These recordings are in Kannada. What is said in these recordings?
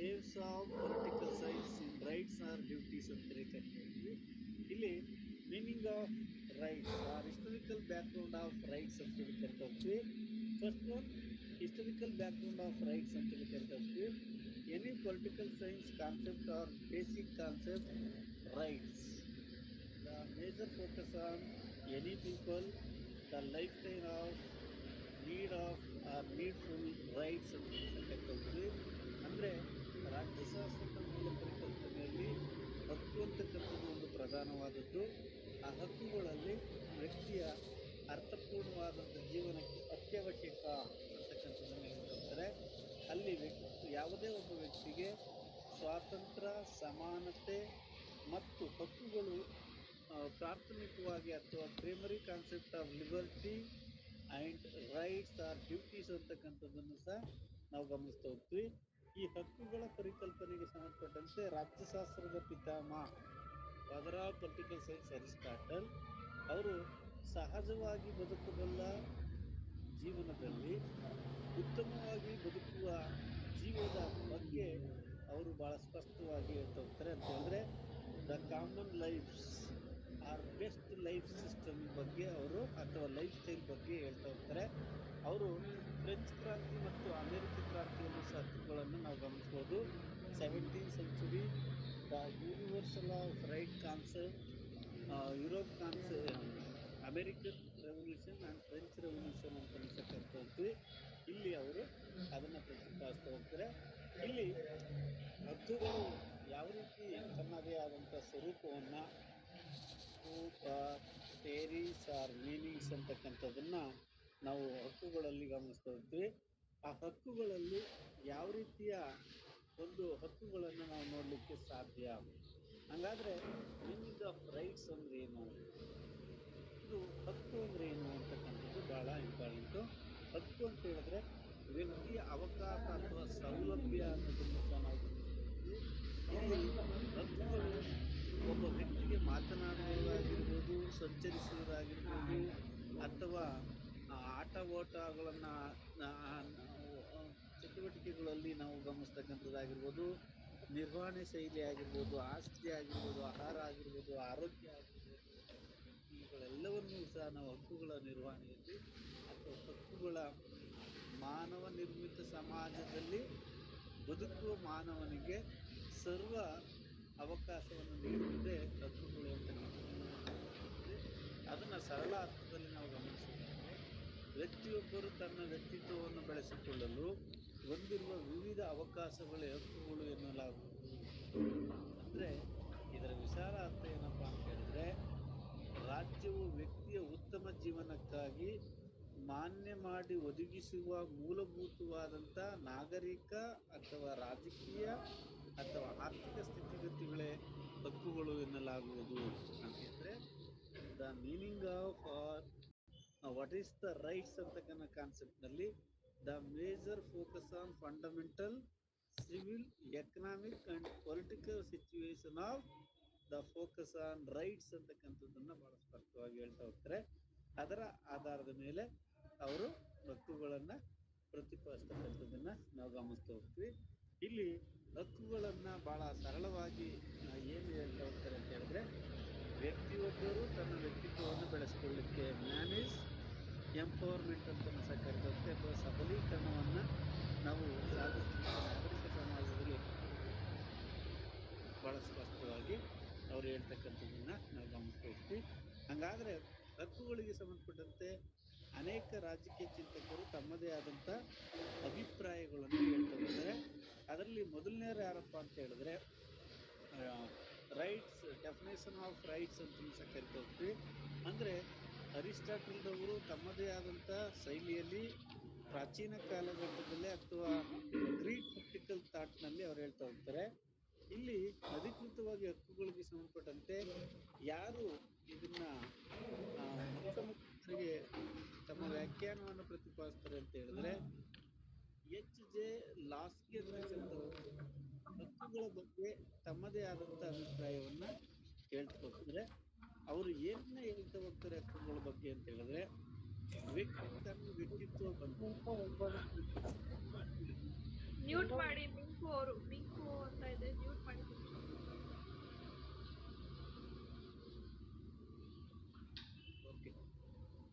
ಬೇವ್ಸ್ of political science in rights or duties ಅಂತ ಕರಿತೀವಿ. ಇಲ್ಲಿ meaning of rights or historical background of rights ಅಂತ ಕರಿತಾ ಹೋಗ್ತೀವಿ. First one historical background of rights ಅಂತ ಕರಿತಾ ಹೋಗ್ತೀವಿ. Any political science concept or basic concept rights the major focus on any people the life time of need of or needful rights ಅಂತ ಕರಿತೀವಿ. ಅಂದರೆ ರಾಜ್ಯಶಾಸ್ತ್ರದ ಮೂಲ ಪರಿಕಲ್ಪನೆಯಲ್ಲಿ ಹಕ್ಕು ಅಂತಕ್ಕಂಥದ್ದು ಒಂದು ಪ್ರಧಾನವಾದದ್ದು. ಆ ಹಕ್ಕುಗಳಲ್ಲಿ ವ್ಯಕ್ತಿಯ ಅರ್ಥಪೂರ್ಣವಾದಂಥ ಜೀವನಕ್ಕೆ ಅತ್ಯವಶ್ಯಕ ಅಂತಕ್ಕಂಥದ್ದನ್ನು ಹೇಳ್ತಾರೆ. ಅಲ್ಲಿ ಯಾವುದೇ ಒಬ್ಬ ವ್ಯಕ್ತಿಗೆ ಸ್ವಾತಂತ್ರ್ಯ, ಸಮಾನತೆ ಮತ್ತು ಹಕ್ಕುಗಳು ಪ್ರಾಥಮಿಕವಾಗಿ ಅಥವಾ primary concept of liberty and rights or duties ಅಂತಕ್ಕಂಥದ್ದನ್ನು ಸಹ ನಾವು ಗಮನಿಸ್ತಾ ಹೋಗ್ತೀವಿ. ಈ ಹಕ್ಕುಗಳ ಪರಿಕಲ್ಪನೆಗೆ ಸಂಬಂಧಪಟ್ಟಂತೆ ರಾಜ್ಯಶಾಸ್ತ್ರದ ಪಿತಾಮಹ father of political science Aristotle ಅವರು ಸಹಜವಾಗಿ ಬದುಕಬಲ್ಲ ಜೀವನದಲ್ಲಿ ಉತ್ತಮವಾಗಿ ಬದುಕುವ ಜೀವದ ಬಗ್ಗೆ ಅವರು ಬಹಳ ಸ್ಪಷ್ಟವಾಗಿ ಹೇಳ್ತಾ ಹೋಗ್ತಾರೆ. ಅಂತ ಹೇಳಿದ್ರೆ the common lifes are best life system ಬಗ್ಗೆ ಅವರು ಅಥವಾ ಲೈಫ್ ಸ್ಟೈಲ್ ಬಗ್ಗೆ ಹೇಳ್ತಾ ಹೋಗ್ತಾರೆ. ಅವರು ಫ್ರೆಂಚ್ ಕ್ರಾಂತಿ ಮತ್ತು ಅಮೆರಿಕ ಕ್ರಾಂತಿಯನ್ನು ಸಹ ಹಕ್ಕುಗಳನ್ನು ನಾವು ಗಮನಿಸ್ಬೋದು. 17th century the universal of right concept, Europe American revolution and French revolution ಅಂತ ಕರಿತಾ ಹೋಗ್ತೀವಿ. ಇಲ್ಲಿ ಅವರು ಅದನ್ನು ಪ್ರತಿಪಾದಿಸ್ತಾ ಹೋಗ್ತಾರೆ. ಇಲ್ಲಿ ಹಕ್ಕುಗಳು ಯಾವ ರೀತಿ ತನ್ನದೇ ಆದಂಥ ಸ್ವರೂಪವನ್ನು ಥೇರೀಸ್ ಆರ್ ಮೀನಿಂಗ್ಸ್ ಅಂತಕ್ಕಂಥದ್ದನ್ನು ನಾವು ಹಕ್ಕುಗಳಲ್ಲಿ ಗಮನಿಸ್ತಾ ಹೋಗ್ತೀವಿ. ಆ ಹಕ್ಕುಗಳಲ್ಲಿ ಯಾವ ರೀತಿಯ ಒಂದು ಹಕ್ಕುಗಳನ್ನು ನಾವು ನೋಡಲಿಕ್ಕೆ ಸಾಧ್ಯ. ಹಾಗಾದರೆ ಮೀನಿಂಗ್ ಆಫ್ ರೈಟ್ಸ್ ಅಂದರೆ ಏನು, ಇದು ಹಕ್ಕು ಅಂದರೆ ಏನು ಅಂತಕ್ಕಂಥದ್ದು ಭಾಳ ಇಂಪಾರ್ಟೆಂಟು. ಹಕ್ಕು ಅಂತ ಹೇಳಿದ್ರೆ ವ್ಯಕ್ತಿಯ ಅವಕಾಶ ಅಥವಾ ಸೌಲಭ್ಯ ಅನ್ನೋದನ್ನು ಸಹ ನಾವು ಗಮನಿಸ್ತೀವಿ. ಇಲ್ಲಿ ಹಕ್ಕುಗಳು ಒಬ್ಬ ವ್ಯಕ್ತಿಗೆ ಮಾತನಾಡುವುದಾಗಿರ್ಬೋದು, ಸಂಚರಿಸುವುದಾಗಿರ್ಬೋದು, ಅಥವಾ ಆಟ ಓಟಗಳನ್ನು ಚಟುವಟಿಕೆಗಳಲ್ಲಿ ನಾವು ಗಮನಿಸ್ತಕ್ಕಂಥದ್ದಾಗಿರ್ಬೋದು, ನಿರ್ವಹಣೆ ಶೈಲಿ ಆಗಿರ್ಬೋದು, ಆಸ್ತಿ ಆಗಿರ್ಬೋದು, ಆಹಾರ ಆಗಿರ್ಬೋದು, ಆರೋಗ್ಯ ಆಗಿರ್ಬೋದು, ಇವುಗಳೆಲ್ಲವನ್ನೂ ಸಹ ನಾವು ಹಕ್ಕುಗಳ ನಿರ್ವಹಣೆಯಲ್ಲಿ ಅಥವಾ ಹಕ್ಕುಗಳ ಮಾನವ ನಿರ್ಮಿತ ಸಮಾಜದಲ್ಲಿ ಬದುಕುವ ಮಾನವನಿಗೆ ಸರ್ವ ಅವಕಾಶವನ್ನು ನೀಡುತ್ತದೆ ಹಕ್ಕುಗಳು ಅಂತ. ಅದನ್ನು ಸರಳ ಅರ್ಥದಲ್ಲಿ ನಾವು ಗಮನಿಸಿದರೆ ವ್ಯಕ್ತಿಯೊಬ್ಬರು ತನ್ನ ವ್ಯಕ್ತಿತ್ವವನ್ನು ಬೆಳೆಸಿಕೊಳ್ಳಲು ಹೊಂದಿರುವ ವಿವಿಧ ಅವಕಾಶಗಳೇ ಹಕ್ಕುಗಳು ಎನ್ನಲಾಗುವುದು. ಅಂದರೆ ಇದರ ವಿಶಾಲ ಅರ್ಥ ಏನಪ್ಪ ಅಂತ ಹೇಳಿದ್ರೆ, ರಾಜ್ಯವು ವ್ಯಕ್ತಿಯ ಉತ್ತಮ ಜೀವನಕ್ಕಾಗಿ ಮಾನ್ಯ ಮಾಡಿ ಒದಗಿಸುವ ಮೂಲಭೂತವಾದಂಥ ನಾಗರಿಕ ಅಥವಾ ರಾಜಕೀಯ ಅಥವಾ ಆರ್ಥಿಕ ಸ್ಥಿತಿಗತಿಗಳೇ ಹಕ್ಕುಗಳು ಎನ್ನಲಾಗುವುದು. ಅಂತಂದರೆ the meaning of what is the rights ಅಂತಕ್ಕಂಥ ಕಾನ್ಸೆಪ್ಟ್ನಲ್ಲಿ the major focus on fundamental civil, economic and political situation of the focus on rights ಅಂತಕ್ಕಂಥದ್ದನ್ನು ಭಾಳ ಸ್ಪಷ್ಟವಾಗಿ ಹೇಳ್ತಾ ಹೋಗ್ತಾರೆ. ಅದರ ಆಧಾರದ ಮೇಲೆ ಅವರು ಹಕ್ಕುಗಳನ್ನು ಪ್ರತಿಪಾದಿಸ್ತಕ್ಕಂಥದ್ದನ್ನು ನಾವು ಗಮನಿಸ್ತಾ ಹೋಗ್ತೀವಿ. ಇಲ್ಲಿ ಹಕ್ಕುಗಳನ್ನು ಭಾಳ ಸರಳವಾಗಿ ಏನು ಹೇಳ್ತಾ ಹೋಗ್ತಾರೆ ಅಂತ ಹೇಳಿದ್ರೆ, ವ್ಯಕ್ತಿಯೊಬ್ಬರು ತನ್ನ ವ್ಯಕ್ತಿತ್ವವನ್ನು ಬೆಳೆಸ್ಕೊಳ್ಳಿಕ್ಕೆ ಮ್ಯಾನೇಜ್ ಎಂಪವರ್ಮೆಂಟ್ ಅಂತ ಸಹ ಕರೀತಾರೆ, ಅಥವಾ ಸಬಲೀಕರಣವನ್ನು ನಾವು ನಾಗರಿಕ ಸಮಾಜದಲ್ಲಿ ಭಾಳ ಸ್ಪಷ್ಟವಾಗಿ ಅವ್ರು ಹೇಳ್ತಕ್ಕಂಥದ್ದನ್ನು ನಾವು ಗಮನಿಸ್ತಾ ಹೋಗ್ತೀವಿ. ಹಾಗಾದರೆ ಹಕ್ಕುಗಳಿಗೆ ಸಂಬಂಧಪಟ್ಟಂತೆ ಅನೇಕ ರಾಜಕೀಯ ಚಿಂತಕರು ತಮ್ಮದೇ ಆದಂಥ ಅಭಿಪ್ರಾಯಗಳನ್ನು ಹೇಳ್ತಾ ಹೋಗ್ತಾರೆ. ಅದರಲ್ಲಿ ಮೊದಲನೇರು ಯಾರಪ್ಪ ಅಂತ ಹೇಳಿದ್ರೆ ರೈಟ್ಸ್, ಡೆಫಿನೇಷನ್ ಆಫ್ ರೈಟ್ಸ್ ಅಂತ ಸಹ ಕರಿತಾ ಹೋಗ್ತೀವಿ. ಅಂದರೆ ಅರಿಸ್ಟಾಟಲ್ರವರು ತಮ್ಮದೇ ಆದಂಥ ಶೈಲಿಯಲ್ಲಿ ಪ್ರಾಚೀನ ಕಾಲಘಟ್ಟದಲ್ಲಿ ಅಥವಾ ಗ್ರೀಕ್ ಪೊಲಿಟಿಕಲ್ ಥಾಟ್ನಲ್ಲಿ ಅವ್ರು ಹೇಳ್ತಾ ಹೋಗ್ತಾರೆ. ಇಲ್ಲಿ ಅಧಿಕೃತವಾಗಿ ಹಕ್ಕುಗಳಿಗೆ ಸಂಬಂಧಪಟ್ಟಂತೆ ಯಾರು ಇದನ್ನ ಮೊಟ್ಟಮೊದಲಿಗೆ ತಮ್ಮ ವ್ಯಾಖ್ಯಾನವನ್ನು ಪ್ರತಿಪಾದಿಸ್ತಾರೆ ಅಂತ ಹೇಳಿದ್ರೆ H.J. ಲಾಸ್ಕಿ ಅಂತಕ್ಕಂಥವರು ಹಕ್ಕುಗಳ ಬಗ್ಗೆ ತಮ್ಮದೇ ಆದಂಥ ಅಭಿಪ್ರಾಯವನ್ನ ಹೇಳ್ತಾ ಹೋಗ್ತಾರೆ. ಅವರು ಏನನ್ನ ಹೇಳ್ತಾ ಹೋಗ್ತಾರೆ ಹಕ್ಕುಗಳ ಬಗ್ಗೆ ಅಂತ ಹೇಳಿದ್ರೆ, ವ್ಯಕ್ತಿ ತನ್ನ ವ್ಯಕ್ತಿತ್ವ ಮ್ಯೂಟ್ ಮಾಡಿ ಮಿಂಕು ಬರ್ತಾ ಇದೆ, ಮ್ಯೂಟ್ ಮಾಡಿದ್ದೀನಿ. ಓಕೆ.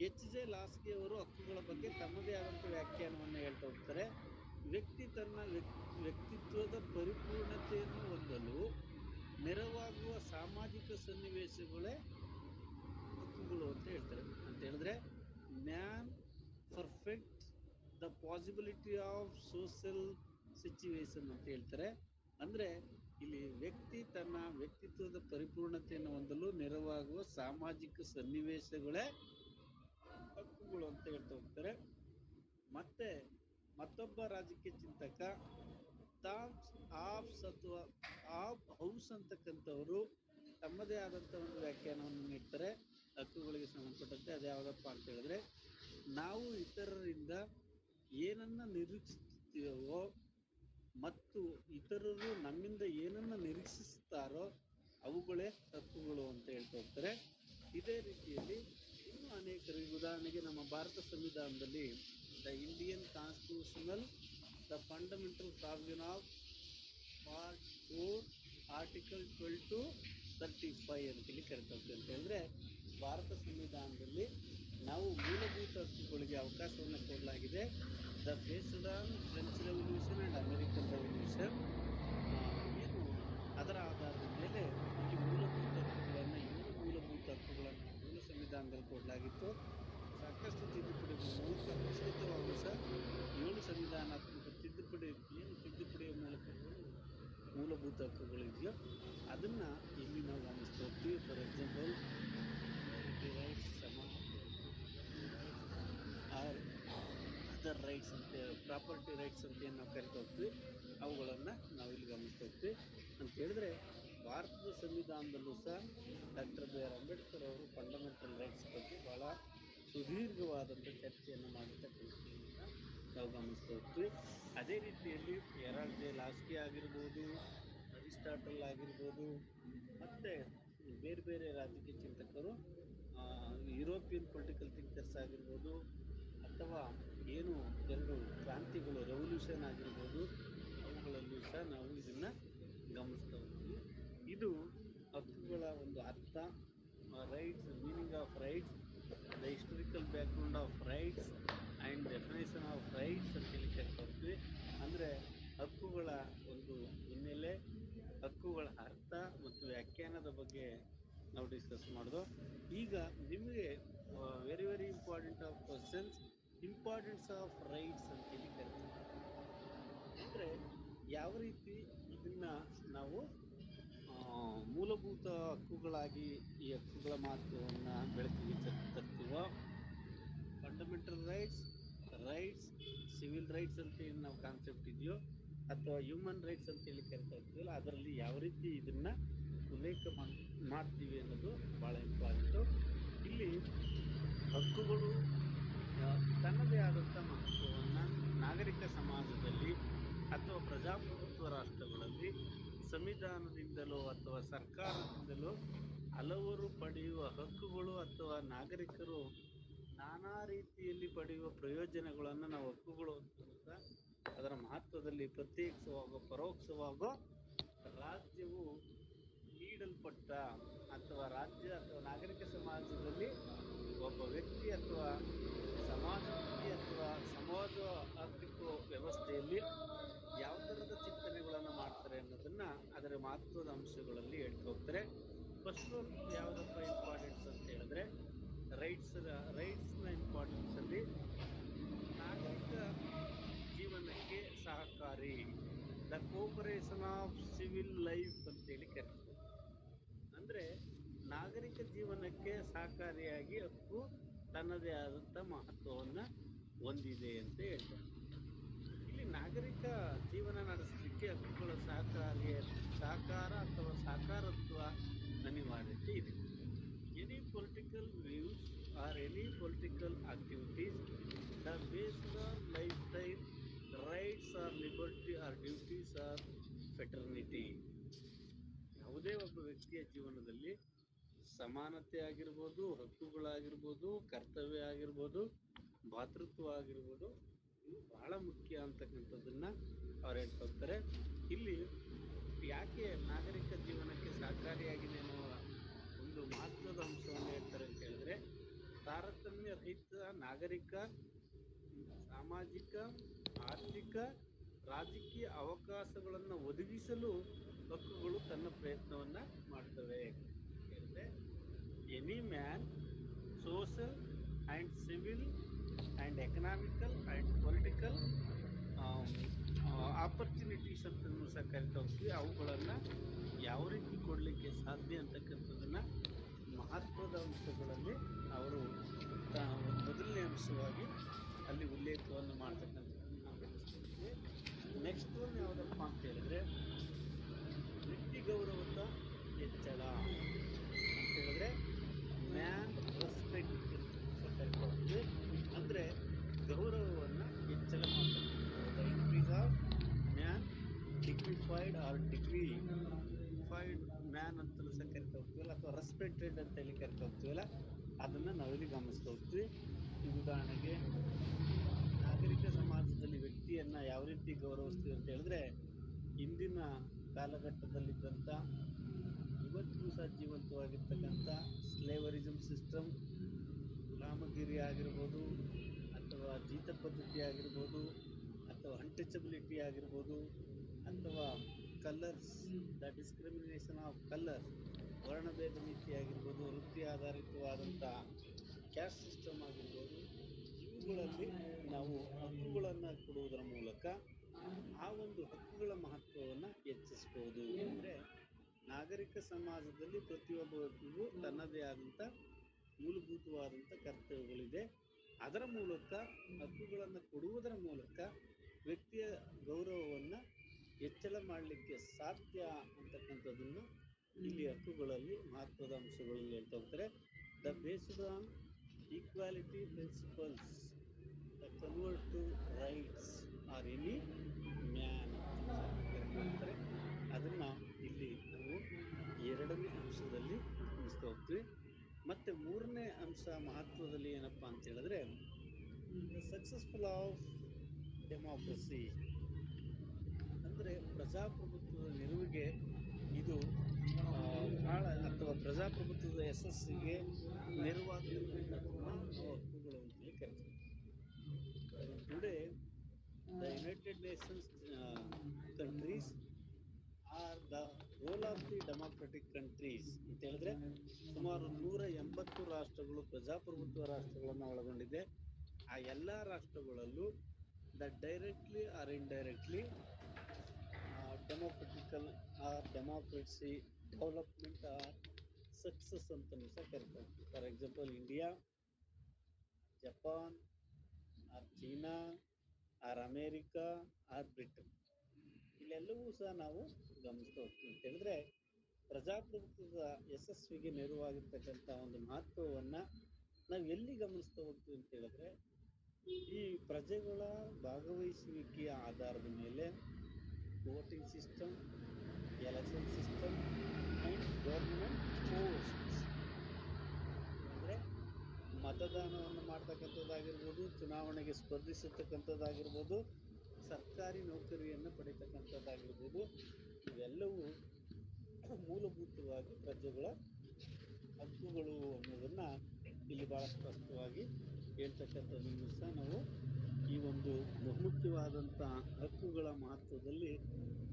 ಎಚ್ ಜೆ ಲಾಸ್ಕಿ ಅವರು ಹಕ್ಕುಗಳ ಬಗ್ಗೆ ತಮ್ಮದೇ ಆದಂಥ ವ್ಯಾಖ್ಯಾನವನ್ನು ಹೇಳ್ತಾ ಹೋಗ್ತಾರೆ. ವ್ಯಕ್ತಿ ತನ್ನ ವ್ಯಕ್ತಿತ್ವದ ಪರಿಪೂರ್ಣತೆಯನ್ನು ಹೊಂದಲು ನೆರವಾಗುವ ಸಾಮಾಜಿಕ ಸನ್ನಿವೇಶಗಳೇ ಹಕ್ಕುಗಳು ಅಂತ ಹೇಳ್ತಾರೆ. ಅಂತ ಹೇಳಿದ್ರೆ man perfect the possibility of social situation ಅಂತ ಹೇಳ್ತಾರೆ. ಅಂದ್ರೆ ಇಲ್ಲಿ ವ್ಯಕ್ತಿ ತನ್ನ ವ್ಯಕ್ತಿತ್ವದ ಪರಿಪೂರ್ಣತೆಯನ್ನು ಹೊಂದಲು ನೆರವಾಗುವ ಸಾಮಾಜಿಕ ಸನ್ನಿವೇಶಗಳೇ ಹಕ್ಕುಗಳು ಅಂತ ಹೇಳ್ತಾ ಹೋಗ್ತಾರೆ. ಮತ್ತೆ ಮತ್ತೊಬ್ಬ ರಾಜಕೀಯ ಚಿಂತಕ ಥಾಮ್ಸ್ ಆಫ್ಸ್ ಅಥವಾ ಆಫ್ ಹೌಸ್ ಅಂತಕ್ಕಂಥವರು ತಮ್ಮದೇ ಆದಂಥ ಒಂದು ವ್ಯಾಖ್ಯಾನವನ್ನು ನೀಡ್ತಾರೆ ಹಕ್ಕುಗಳಿಗೆ ಸಂಬಂಧಪಟ್ಟಂತೆ. ಅದ್ಯಾವುದಪ್ಪ ಅಂತ ಹೇಳಿದ್ರೆ, ನಾವು ಇತರರಿಂದ ಏನನ್ನ ನಿರೀಕ್ಷಿಸುತ್ತೀವೋ ಮತ್ತು ಇತರರು ನಮ್ಮಿಂದ ಏನನ್ನ ನಿರೀಕ್ಷಿಸುತ್ತಾರೋ ಅವುಗಳೇ ಹಕ್ಕುಗಳು ಅಂತ ಹೇಳ್ತಾ ಹೋಗ್ತಾರೆ. ಇದೇ ರೀತಿಯಲ್ಲಿ ಇನ್ನೂ ಅನೇಕರು, ಉದಾಹರಣೆಗೆ ನಮ್ಮ ಭಾರತ ಸಂವಿಧಾನದಲ್ಲಿ the Indian constitutional the fundamental provision of part 4 article 12 to 35 ಅಂತೇಳಿ ಕರಿತಾ ಹೋಗ್ತೀವಿ. ಅಂತ ಹೇಳಿದ್ರೆ ಭಾರತ ಸಂವಿಧಾನದಲ್ಲಿ ನಾವು ಮೂಲಭೂತ ಹಕ್ಕುಗಳಿಗೆ ಅವಕಾಶವನ್ನು ಕೊಡಲಾಗಿದೆ. The based on French revolution and American revolution. ಏನು ಅದರ ಆಧಾರದ ಮೇಲೆ ಈ ಮೂಲಭೂತ ಹಕ್ಕುಗಳನ್ನು, 7 ಮೂಲಭೂತ ಹಕ್ಕುಗಳನ್ನು ಮೂಲ ಸಂವಿಧಾನದಲ್ಲಿ ಕೊಡಲಾಗಿತ್ತು. ಸಾಕಷ್ಟು ತಿದ್ದುಪಡಿ ಮೂಲಕ ವಿಸ್ತೃತವಾಗುವ ಸಹ 7 ಸಂವಿಧಾನಾತ್ಮಕ ತಿದ್ದುಪಡಿಯ ಮೂಲಕ ಮೂಲಭೂತ ಹಕ್ಕುಗಳಿದೆಯೋ ಅದನ್ನ ಇಲ್ಲಿ ನಾವು ಗಮನಿಸ್ತಾ ಹೋಗ್ತೀವಿ. For example rights, or other rights ಅಂತ, ಪ್ರಾಪರ್ಟಿ ರೈಟ್ಸ್ ಅಂತ ಏನು ನಾವು ಕರಿತಾ ಹೋಗ್ತೀವಿ, ಅವುಗಳನ್ನು ನಾವು ಇಲ್ಲಿ ಗಮನಿಸ್ತಾ ಹೋಗ್ತೀವಿ. ಅಂತ ಹೇಳಿದ್ರೆ ಭಾರತದ ಸಂವಿಧಾನದಲ್ಲೂ ಸಹ ಡಾಕ್ಟರ್ ಬಿ ಆರ್ ಅಂಬೇಡ್ಕರ್ ಅವರು ಫಂಡಮೆಂಟಲ್ ರೈಟ್ಸ್ ಬಗ್ಗೆ ಬಹಳ ಸುದೀರ್ಘವಾದಂಥ ಚರ್ಚೆಯನ್ನು ಮಾಡಿರ್ತಕ್ಕಂಥದ್ದನ್ನು ನಾವು ಗಮನಿಸ್ತಾ ಹೋಗ್ತೀವಿ. ಅದೇ ರೀತಿಯಲ್ಲಿ ಹೆರಾಲ್ಡ್ ಜೆ ಲಾಸ್ಕಿ ಆಗಿರ್ಬೋದು, ಅರಿಸ್ಟಾಟಲ್ ಆಗಿರ್ಬೋದು, ಮತ್ತು ಬೇರೆ ಬೇರೆ ರಾಜಕೀಯ ಚಿಂತಕರು, ಯುರೋಪಿಯನ್ ಪೊಲಿಟಿಕಲ್ ಥಿಂಕರ್ಸ್ ಆಗಿರ್ಬೋದು, ಅಥವಾ ಏನು 2 ಕ್ರಾಂತಿಗಳು, ರೆವಲ್ಯೂಷನ್ ಆಗಿರ್ಬೋದು, ಅವುಗಳಲ್ಲೂ ಸಹ ನಾವು ಇದನ್ನು ಗಮನಿಸ್ತಾ ಹೋಗ್ತೀವಿ. ಇದು ಹಕ್ಕುಗಳ ಒಂದು ಅರ್ಥ, rights, meaning of rights, the historical background of rights and definition of rights ಅಂತೇಳಿ ಕರಿತಾ ಹೋಗ್ತೀವಿ. ಅಂದರೆ ಹಕ್ಕುಗಳ ಒಂದು ಹಿನ್ನೆಲೆ, ಹಕ್ಕುಗಳ ಅರ್ಥ ಮತ್ತು ವ್ಯಾಖ್ಯಾನದ ಬಗ್ಗೆ ನಾವು ಡಿಸ್ಕಸ್ ಮಾಡೋದು. ಈಗ ನಿಮಗೆ very very important of questions, importance of rights ಅಂತೇಳಿ ಕರಿತೀವಿ. ಅಂದರೆ ಯಾವ ರೀತಿ ಇದನ್ನ ನಾವು ಮೂಲಭೂತ ಹಕ್ಕುಗಳಾಗಿ ಈ ಹಕ್ಕುಗಳ ಮಹತ್ವವನ್ನು ಬೆಳಕಿಗೆ ತರ್ತೀವೋ, ಫಂಡಮೆಂಟಲ್ ರೈಟ್ಸ್, ಸಿವಿಲ್ ರೈಟ್ಸ್ ಅಂತ ಏನು ನಾವು ಕಾನ್ಸೆಪ್ಟ್ ಇದೆಯೋ, ಅಥವಾ ಹ್ಯೂಮನ್ ರೈಟ್ಸ್ ಅಂತೇಳಿ ಕರಿತಾ ಇರ್ತೀವಲ್ಲ, ಅದರಲ್ಲಿ ಯಾವ ರೀತಿ ಇದನ್ನ ಉಲ್ಲೇಖ ಮಾಡ್ತೀವಿ ಅನ್ನೋದು ಭಾಳ ಇಂಪಾರ್ಟೆಂಟು. ಇಲ್ಲಿ ಹಕ್ಕುಗಳು ತನ್ನದೇ ಆದಂಥ ಮಹತ್ವವನ್ನು ನಾಗರಿಕ ಸಮಾಜದಲ್ಲಿ ಅಥವಾ ಪ್ರಜಾಪ್ರಭುತ್ವ ರಾಷ್ಟ್ರಗಳಲ್ಲಿ ಸಂವಿಧಾನದಿಂದಲೋ ಅಥವಾ ಸರ್ಕಾರದಿಂದಲೋ ಹಲವರು ಪಡೆಯುವ ಹಕ್ಕುಗಳು ಅಥವಾ ನಾಗರಿಕರು ನಾನಾ ರೀತಿಯಲ್ಲಿ ಪಡೆಯುವ ಪ್ರಯೋಜನಗಳನ್ನು ನಾವು ಹಕ್ಕುಗಳು ಅಂತ ಅದರ ಮಹತ್ವದಲ್ಲಿ ಪ್ರತ್ಯೇಕಿಸುವಾಗ ಪರೋಕ್ಷವಾಗೋ ರಾಜ್ಯವು ನೀಡಲ್ಪಟ್ಟ ಅಥವಾ ರಾಜ್ಯ ಅಥವಾ ನಾಗರಿಕ ಸಮಾಜದಲ್ಲಿ ಒಬ್ಬ ವ್ಯಕ್ತಿ ಅಥವಾ ಸಮಾಜಮುಖಿ ಅಥವಾ ಸಮಾಜ ಆರ್ಥಿಕ ವ್ಯವಸ್ಥೆಯಲ್ಲಿ ಯಾವ ಥರದ ಚಿಂತನೆಗಳನ್ನು ಮಾಡ್ತಾರೆ ಅನ್ನೋದನ್ನ ಅದರ ಮಹತ್ವದ ಅಂಶಗಳಲ್ಲಿ ಹೇಳ್ತಾ ಹೋಗ್ತಾರೆ. ಫಸ್ಟ್ ಯಾವುದಪ್ಪ ಇಂಪಾರ್ಟೆನ್ಸ್ ಅಂತ ಹೇಳಿದ್ರೆ ರೈಟ್ಸ್ನ ಇಂಪಾರ್ಟೆನ್ಸಲ್ಲಿ ನಾಗರಿಕ ಜೀವನಕ್ಕೆ ಸಹಕಾರಿ, the cooperation of civil life ಅಂತೇಳಿ ಕರೀತಾರೆ. ಅಂದರೆ ನಾಗರಿಕ ಜೀವನಕ್ಕೆ ಸಹಕಾರಿಯಾಗಿ ಹಕ್ಕು ತನ್ನದೇ ಆದಂಥ ಮಹತ್ವವನ್ನು ಹೊಂದಿದೆ ಅಂತ ಹೇಳ್ತಾರೆ. ಇಲ್ಲಿ ನಾಗರಿಕ ಜೀವನ ನಡೆಸಲಿಕ್ಕೆ ಹಕ್ಕುಗಳ ಸಹಕಾರ ಅಥವಾ ಸಾಕಾರತ್ವ ಅನಿವಾರ್ಯತೆ ಇದೆ. Any political views or any political activities the based on life style rights or liberty or duties or fraternity. ಯಾವುದೇ ಒಬ್ಬ ವ್ಯಕ್ತಿಯ ಜೀವನದಲ್ಲಿ ಸಮಾನತೆ ಆಗಿರ್ಬೋದು, ಹಕ್ಕುಗಳಾಗಿರ್ಬೋದು, ಕರ್ತವ್ಯ ಆಗಿರ್ಬೋದು, ಭಾತೃತ್ವ ಆಗಿರ್ಬೋದು, ಇವು ಬಹಳ ಮುಖ್ಯ ಅಂತಕ್ಕಂಥದ್ದನ್ನ ಅವ್ರು ಹೇಳ್ತಾ ಹೋಗ್ತಾರೆ. ಇಲ್ಲಿ ಯಾಕೆ ನಾಗರಿಕ ಜೀವನಕ್ಕೆ ಸಹಕಾರಿಯಾಗಿದೆ ಅನ್ನುವ ಒಂದು ಮಹತ್ವದ ಅಂಶವನ್ನು ಹೇಳ್ತಾರೆ ಅಂತ ಹೇಳಿದ್ರೆ, ತಾರತಮ್ಯ ರಹಿತ ನಾಗರಿಕ, ಸಾಮಾಜಿಕ, ಆರ್ಥಿಕ, ರಾಜಕೀಯ ಅವಕಾಶಗಳನ್ನು ಒದಗಿಸಲು ಹಕ್ಕುಗಳು ತನ್ನ ಪ್ರಯತ್ನವನ್ನ ಮಾಡ್ತವೆ. ಹೇಳಿದ್ರೆ any man social and civil and economical and political opportunities ಅಂತಲೂ ಸಹ ಕರಿತಾ ಹೋಗ್ತೀವಿ. ಅವುಗಳನ್ನು ಯಾವ ರೀತಿ ಕೊಡಲಿಕ್ಕೆ ಸಾಧ್ಯ ಅಂತಕ್ಕಂಥದ್ದನ್ನು ಮಹತ್ವದ ಅಂಶಗಳಲ್ಲಿ ಅವರು ಮೊದಲನೇ ಅಂಶವಾಗಿ ಅಲ್ಲಿ ಉಲ್ಲೇಖವನ್ನು ಮಾಡ್ತಕ್ಕಂಥದ್ದನ್ನು ನಾವು ಗಮನಿಸ್ತೀವಿ. ನೆಕ್ಸ್ಟ್ ಒಂದು ಯಾವುದಪ್ಪ ಅಂತ ಹೇಳಿದ್ರೆ ವ್ಯಕ್ತಿ ಗೌರವದ ಹೆಚ್ಚಳ ಅಂತ ಹೇಳಿದ್ರೆ ಮ್ಯಾನ್ ರೆಸ್ಪೆಕ್ಟ್ ಕರಿತಾ ಹೋಗ್ತೀವಿ. ಅಂದರೆ ಗೌರವವನ್ನು ಹೆಚ್ಚಳ ಮಾಡ್ತಕ್ಕಂಥದ್ದು increase of man, dignified or dignified man ಅಂತಲೂ ಸಹ ಕರಿತಾ ಹೋಗ್ತೀವಲ್ಲ, ಅಥವಾ ರೆಸ್ಪೆಕ್ಟೆಡ್ ಅಂತ ಹೇಳಿ ಕರಿತಾ ಹೋಗ್ತೀವಲ್ಲ, ಅದನ್ನು ನಾವಿಲ್ಲಿ ಗಮನಿಸ್ತಾ ಹೋಗ್ತೀವಿ. ಈ ಉದಾಹರಣೆಗೆ ನಾಗರಿಕ ಸಮಾಜದಲ್ಲಿ ವ್ಯಕ್ತಿಯನ್ನು ಯಾವ ರೀತಿ ಗೌರವಿಸ್ತೀವಿ ಅಂತ ಹೇಳಿದ್ರೆ, ಇಂದಿನ ಕಾಲಘಟ್ಟದಲ್ಲಿದ್ದಂಥ ಇವತ್ತಿಗೂ ಸಹ ಜೀವಂತವಾಗಿರ್ತಕ್ಕಂಥ ಸ್ಲೇವರಿಸಮ್ ಸಿಸ್ಟಮ್, ಗುಲಾಮಗಿರಿ ಆಗಿರ್ಬೋದು, ಅಥವಾ ಜೀತ ಪದ್ಧತಿ ಆಗಿರ್ಬೋದು, ಅಥವಾ ಅನ್ಟಚಬಿಲಿಟಿ ಆಗಿರ್ಬೋದು, ಅಥವಾ colours, the discrimination of colour, ವರ್ಣಭೇದ ನೀತಿ ಆಗಿರ್ಬೋದು, ವೃತ್ತಿ ಆಧಾರಿತವಾದಂಥ ಕ್ಯಾಸ್ಟ್ ಸಿಸ್ಟಮ್ ಆಗಿರ್ಬೋದು, ಇವುಗಳಲ್ಲಿ ನಾವು ಹಕ್ಕುಗಳನ್ನು ಕೊಡುವುದರ ಮೂಲಕ ಆ ಒಂದು ಹಕ್ಕುಗಳ ಮಹತ್ವವನ್ನು ಹೆಚ್ಚಿಸ್ಬೋದು. ಅಂದರೆ ನಾಗರಿಕ ಸಮಾಜದಲ್ಲಿ ಪ್ರತಿಯೊಬ್ಬ ವ್ಯಕ್ತಿಗೂ ತನ್ನದೇ ಆದಂಥ ಮೂಲಭೂತವಾದಂಥ ಕರ್ತವ್ಯಗಳಿದೆ. ಅದರ ಮೂಲಕ ಹಕ್ಕುಗಳನ್ನು ಕೊಡುವುದರ ಮೂಲಕ ವ್ಯಕ್ತಿಯ ಗೌರವವನ್ನು ಹೆಚ್ಚಳ ಮಾಡಲಿಕ್ಕೆ ಸಾಧ್ಯ ಅಂತಕ್ಕಂಥದ್ದನ್ನು ಇಲ್ಲಿ ಹಕ್ಕುಗಳಲ್ಲಿ ಮಹತ್ವದ ಅಂಶಗಳಲ್ಲಿ ಹೇಳ್ತಾ ಹೋಗ್ತಾರೆ. The based on equality principles the convert to rights or any man ಹೇಳ್ತಾರೆ. ಅದನ್ನು ಇಲ್ಲಿ ನಾವು ಎರಡನೇ ಅಂಶದಲ್ಲಿ ಗಮನಿಸ್ತಾ ಹೋಗ್ತೀವಿ. ಮತ್ತು ಮೂರನೇ ಅಂಶ ಮಹತ್ವದಲ್ಲಿ ಏನಪ್ಪ ಅಂತ ಹೇಳಿದ್ರೆ, ದ ಸಕ್ಸಸ್ಫುಲ್ ಆಫ್ ಡೆಮಾಕ್ರಸಿ, ಅಂದರೆ ಪ್ರಜಾಪ್ರಭುತ್ವದ ನಿಲುವಿಗೆ ಇದು ಭಾಳ, ಅಥವಾ ಪ್ರಜಾಪ್ರಭುತ್ವದ ಯಶಸ್ಸಿಗೆ ನೆರವಾಗತಕ್ಕಂಥದ್ದನ್ನು ನಾವು ಹಕ್ಕುಗಳು ಅಂತೇಳಿ ಕರಿತೀವಿ. Today the United Nations countries are the role of the democratic countries ಅಂತ ಹೇಳಿದ್ರೆ, ಸುಮಾರು 180 ರಾಷ್ಟ್ರಗಳು ಪ್ರಜಾಪ್ರಭುತ್ವ ರಾಷ್ಟ್ರಗಳನ್ನು ಒಳಗೊಂಡಿದೆ. ಆ ಎಲ್ಲ ರಾಷ್ಟ್ರಗಳಲ್ಲೂ the directly or indirectly democratical or democracy development or success ಅಂತಲೂ ಸಹ ಕರಿತಾರೆ. For example India, Japan, or China, or America, or Britain, ಇಲ್ಲೆಲ್ಲವೂ ಸಹ ನಾವು ಗಮನಿಸ್ತಾ ಹೋಗ್ತೀವಿ. ಅಂತ ಹೇಳಿದ್ರೆ ಪ್ರಜಾಪ್ರಭುತ್ವದ ಯಶಸ್ವಿಗೆ ನೆರವಾಗಿರ್ತಕ್ಕಂಥ ಒಂದು ಮಹತ್ವವನ್ನು ನಾವು ಎಲ್ಲಿ ಗಮನಿಸ್ತಾ ಹೋಗ್ತೀವಿ ಅಂತ ಹೇಳಿದ್ರೆ, ಈ ಪ್ರಜೆಗಳ ಭಾಗವಹಿಸುವಿಕೆಯ ಆಧಾರದ ಮೇಲೆ voting system, election system and government posts, ಅಂದರೆ ಮತದಾನವನ್ನು ಮಾಡ್ತಕ್ಕಂಥದ್ದಾಗಿರ್ಬೋದು, ಚುನಾವಣೆಗೆ ಸ್ಪರ್ಧಿಸತಕ್ಕಂಥದ್ದಾಗಿರ್ಬೋದು, ಸರ್ಕಾರಿ ನೌಕರಿಯನ್ನು ಪಡಿತಕ್ಕಂಥದ್ದಾಗಿರ್ಬೋದು, ಇವೆಲ್ಲವೂ ಮೂಲಭೂತವಾಗಿ ಪ್ರಜೆಗಳ ಹಕ್ಕುಗಳು ಅನ್ನೋದನ್ನು ಇಲ್ಲಿ ಭಾಳ ಸ್ಪಷ್ಟವಾಗಿ ಹೇಳ್ತಕ್ಕಂಥದ್ದನ್ನು ಸಹ ನಾವು ಈ ಒಂದು ಬಹುಮುಖ್ಯವಾದಂಥ ಹಕ್ಕುಗಳ ಮಹತ್ವದಲ್ಲಿ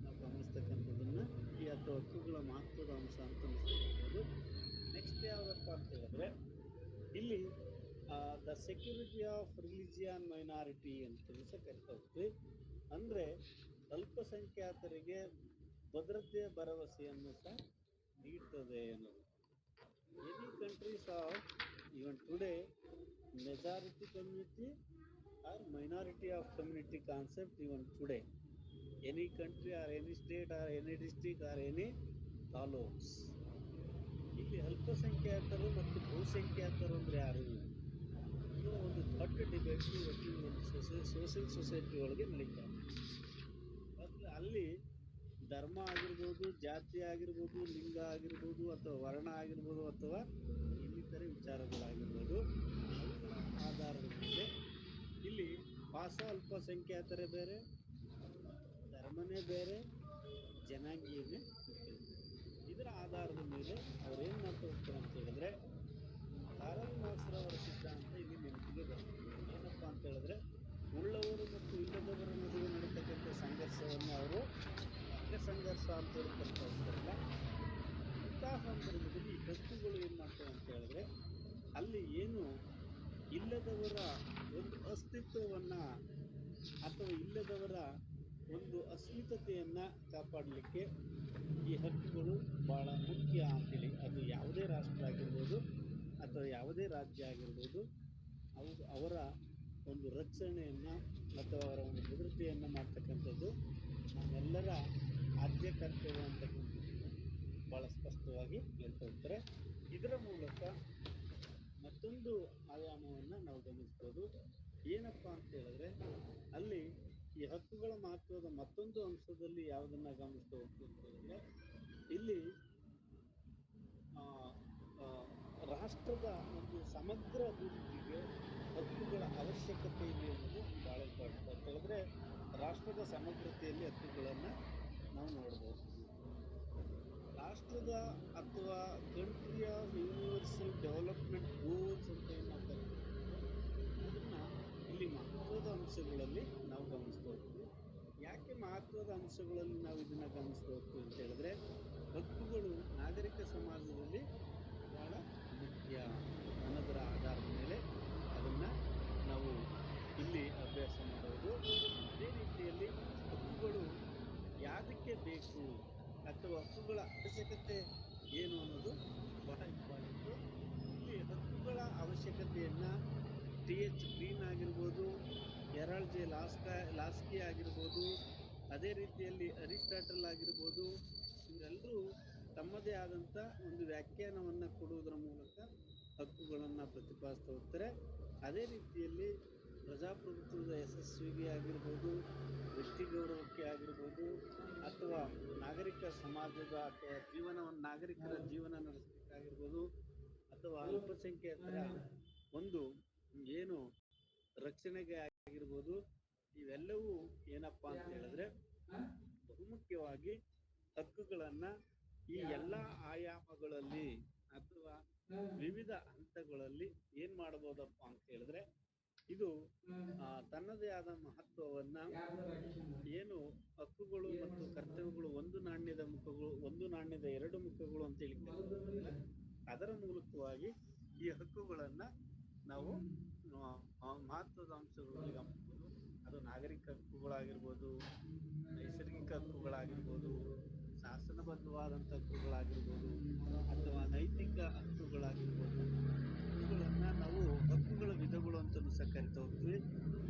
ನಾವು ಗಮನಿಸ್ತಕ್ಕಂಥದ್ದನ್ನು ಈ ಹಕ್ಕುಗಳ ಮಹತ್ವದ ಅಂಶ ಅಂತ ಅನಿಸ್ಬೋದು. ನೆಕ್ಸ್ಟ್ ಯಾವುದಪ್ಪ ಅಂತ ಹೇಳಿದ್ರೆ, ಇಲ್ಲಿ the security of religion minority ಅಂತಲೂ ಸಹ ಕರಿತಾ ಹೋಗ್ತೀವಿ. ಅಂದರೆ ಅಲ್ಪಸಂಖ್ಯಾತರಿಗೆ ಭದ್ರತೆಯ ಭರವಸೆಯನ್ನು ಸಹ ನೀಡ್ತದೆ ಅನ್ನೋದು. Any countries of even today majority community or minority of community concept even today, any country or any state or any district or any taluks. ಇಲ್ಲಿ ಅಲ್ಪಸಂಖ್ಯಾತರು ಮತ್ತು ಬಹುಸಂಖ್ಯಾತರು ಅಂದರೆ ಯಾರು ಅನ್ನೋ ಒಂದು ದೊಡ್ಡ ಡಿಬೇಟ್ ಇವತ್ತು ಒಂದು ಸೋಷಿಯಲ್ ಸೊಸೈಟಿ ಒಳಗೆ ನಡೀತಾರೆ. ಅಲ್ಲಿ ಧರ್ಮ ಆಗಿರ್ಬೋದು, ಜಾತಿ ಆಗಿರ್ಬೋದು, ಲಿಂಗ ಆಗಿರ್ಬೋದು, ಅಥವಾ ವರ್ಣ ಆಗಿರ್ಬೋದು, ಅಥವಾ ಇನ್ನಿತರೆ ವಿಚಾರಗಳಾಗಿರ್ಬೋದು, ಅವುಗಳ ಆಧಾರದ ಮೇಲೆ ಇಲ್ಲಿ ಭಾಷಾ ಅಲ್ಪಸಂಖ್ಯಾತರೇ ಬೇರೆ, ಧರ್ಮನೇ ಬೇರೆ, ಜನಾಂಗೀಯನೇ ಇಟ್ಕೊಳ್ತಾರೆ. ಇದರ ಆಧಾರದ ಮೇಲೆ ಅವ್ರು ಏನು ಮಾಡ್ತಾ ಹೋಗ್ತಾರೆ ಅಂತ ಹೇಳಿದ್ರೆ, ಕಾರಲ್ ಮಾರ್ಕ್ಸ್ ಅವರ ಸಿದ್ಧಾಂತ ಇಲ್ಲಿ ನೆನಪಿಗೆ ಬರ್ತದೆ. ಏನಪ್ಪ ಅಂತ ಹೇಳಿದ್ರೆ, ಉಳ್ಳವರು ಮತ್ತು ಇಲ್ಲದವರ ನಡುವೆ ನಡೀತಕ್ಕಂಥ ಸಂಘರ್ಷವನ್ನು ಅವರು ವರ್ಗ ಸಂಘರ್ಷ ಅಂತ ಹೇಳಿ ಕರಿತಾ ಹೋಗ್ತಾರಲ್ಲ, ಇಂತಹ ಸಂದರ್ಭದಲ್ಲಿ ಈ ಹಕ್ಕುಗಳು ಏನು ಮಾಡ್ತವೆ ಅಂತ ಹೇಳಿದ್ರೆ, ಅಲ್ಲಿ ಏನು ಇಲ್ಲದವರ ಒಂದು ಅಸ್ತಿತ್ವವನ್ನು ಅಥವಾ ಇಲ್ಲದವರ ಒಂದು ಅಸ್ಮಿತತೆಯನ್ನು ಕಾಪಾಡಲಿಕ್ಕೆ ಈ ಹಕ್ಕುಗಳು ಭಾಳ ಮುಖ್ಯ ಅಂತೇಳಿ, ಅದು ಯಾವುದೇ ರಾಷ್ಟ್ರ ಆಗಿರ್ಬೋದು ಅಥವಾ ಯಾವುದೇ ರಾಜ್ಯ ಆಗಿರ್ಬೋದು, ಅವರ ಒಂದು ರಕ್ಷಣೆಯನ್ನು ಅಥವಾ ಅವರ ಒಂದು ಭದ್ರತೆಯನ್ನು ಮಾಡ್ತಕ್ಕಂಥದ್ದು ನಮ್ಮೆಲ್ಲರ ಆದ್ಯ ಕರ್ತವ್ಯ ಅಂತಕ್ಕಂಥದ್ದು ಭಾಳ ಸ್ಪಷ್ಟವಾಗಿ ಹೇಳ್ತಾ ಹೋಗ್ತಾರೆ. ಇದರ ಮೂಲಕ ಮತ್ತೊಂದು ಆಯಾಮವನ್ನು ನಾವು ಗಮನಿಸ್ಬೋದು. ಏನಪ್ಪ ಅಂತ ಹೇಳಿದ್ರೆ, ಅಲ್ಲಿ ಈ ಹಕ್ಕುಗಳ ಮಹತ್ವದ ಮತ್ತೊಂದು ಅಂಶದಲ್ಲಿ ಯಾವುದನ್ನು ಗಮನಿಸ್ತಾ ಹೋಗ್ತೀವಿ ಅಂತ ಹೇಳಿದ್ರೆ, ಇಲ್ಲಿ ರಾಷ್ಟ್ರದ ಒಂದು ಸಮಗ್ರ ಅಭಿವೃದ್ಧಿಗೆ ಹಕ್ಕುಗಳ ಅವಶ್ಯಕತೆ ಇದೆ ಅನ್ನೋದು ಭಾಳ ಇಂಪಾರ್ಟೆಂಟ್ ಅಂತ ಹೇಳಿದ್ರೆ, ರಾಷ್ಟ್ರದ ಸಮಗ್ರತೆಯಲ್ಲಿ ಹಕ್ಕುಗಳನ್ನು ನಾವು ನೋಡ್ಬೋದು. ರಾಷ್ಟ್ರದ ಅಥವಾ ಕಂಟ್ರಿಯ ಯೂನಿವರ್ಸಲ್ ಡೆವಲಪ್ಮೆಂಟ್ ಗೋಲ್ಸ್ ಅಂತ ಏನು ನಾವು ಕರಿತೀವಿ, ಅದನ್ನು ಇಲ್ಲಿ ಮಹತ್ವದ ಅಂಶಗಳಲ್ಲಿ ನಾವು ಗಮನಿಸ್ತಾ ಹೋಗ್ತೀವಿ. ಯಾಕೆ ಮಹತ್ವದ ಅಂಶಗಳಲ್ಲಿ ನಾವು ಇದನ್ನು ಗಮನಿಸ್ತಾ ಹೋಗ್ತೀವಿ ಅಂತ ಹೇಳಿದ್ರೆ, ಹಕ್ಕುಗಳು ನಾಗರಿಕ ಸಮಾಜದಲ್ಲಿ ಭಾಳ ಮುಖ್ಯ ಅನ್ನೋದರ ಆಧಾರದ ಮೇಲೆ ಅದನ್ನು ನಾವು ಇಲ್ಲಿ ಅಭ್ಯಾಸ ಮಾಡೋದು. ಅದೇ ರೀತಿಯಲ್ಲಿ ಹಕ್ಕುಗಳು ಯಾವುದಕ್ಕೆ ಬೇಕು ಅಥವಾ ಹಕ್ಕುಗಳ ಅವಶ್ಯಕತೆ ಏನು ಅನ್ನೋದು ಬಹಳ ಇಂಪಾರ್ಟೆಂಟು. ಇಲ್ಲಿ ಹಕ್ಕುಗಳ ಅವಶ್ಯಕತೆಯನ್ನು TH ಗ್ರೀನ್ ಆಗಿರ್ಬೋದು, ಹೆರಾಲ್ಡ್ ಜೆ ಲಾಸ್ಕಿ ಆಗಿರ್ಬೋದು, ಅದೇ ರೀತಿಯಲ್ಲಿ ಅರಿಸ್ಟಾಟಲ್ ಆಗಿರ್ಬೋದು, ಇವರೆಲ್ಲರೂ ತಮ್ಮದೇ ಆದಂಥ ಒಂದು ವ್ಯಾಖ್ಯಾನವನ್ನು ಕೊಡುವುದರ ಮೂಲಕ ಹಕ್ಕುಗಳನ್ನು ಪ್ರತಿಪಾದಿಸ್ತಾ ಹೋಗ್ತಾರೆ. ಅದೇ ರೀತಿಯಲ್ಲಿ ಪ್ರಜಾಪ್ರಭುತ್ವದ ಯಶಸ್ವಿಗೆ ಆಗಿರ್ಬೋದು, ವ್ಯಕ್ತಿ ಗೌರವಕ್ಕೆ ಆಗಿರ್ಬೋದು, ಅಥವಾ ನಾಗರಿಕ ಸಮಾಜದ ಅಥವಾ ನಾಗರಿಕರ ಜೀವನ ನಡೆಸಬೇಕಾಗಿರ್ಬೋದು, ಅಥವಾ ಅಲ್ಪಸಂಖ್ಯಾತರ ಒಂದು ಏನು ರಕ್ಷಣೆಗೆ ಆಗಿರ್ಬೋದು, ಇವೆಲ್ಲವೂ ಏನಪ್ಪ ಅಂತ ಹೇಳಿದ್ರೆ ಬಹುಮುಖ್ಯವಾಗಿ ಹಕ್ಕುಗಳನ್ನು ಈ ಎಲ್ಲ ಆಯಾಮಗಳಲ್ಲಿ ಅಥವಾ ವಿವಿಧ ಹಂತಗಳಲ್ಲಿ ಏನು ಮಾಡಬಹುದಪ್ಪ ಅಂತ ಹೇಳಿದ್ರೆ, ಇದು ತನ್ನದೇ ಆದ ಮಹತ್ವವನ್ನು ಏನು ಹಕ್ಕುಗಳು ಮತ್ತು ಕರ್ತವ್ಯಗಳು ಒಂದು ನಾಣ್ಯದ ಎರಡು ಮುಖಗಳು ಅಂತೇಳಿ ಅದರ ಮೂಲಕವಾಗಿ ಈ ಹಕ್ಕುಗಳನ್ನು ನಾವು ಮಹತ್ವದ ಅಂಶಗಳಲ್ಲಿ ಗಮನಿಸ್ಬೋದು. ಅದು ನಾಗರಿಕ ಹಕ್ಕುಗಳಾಗಿರ್ಬೋದು, ನೈಸರ್ಗಿಕ ಹಕ್ಕುಗಳಾಗಿರ್ಬೋದು, ಶಾಸನಬದ್ಧವಾದಂಥ ಹಕ್ಕುಗಳಾಗಿರ್ಬೋದು, ಅಥವಾ ನೈತಿಕ ಹಕ್ಕುಗಳಾಗಿರ್ಬೋದು. ಇವುಗಳನ್ನು ನಾವು ಹಕ್ಕುಗಳ ವಿಧಗಳು ಅಂತಲೂ ಸಹ ಕರಿತಾ ಹೋಗ್ತೀವಿ.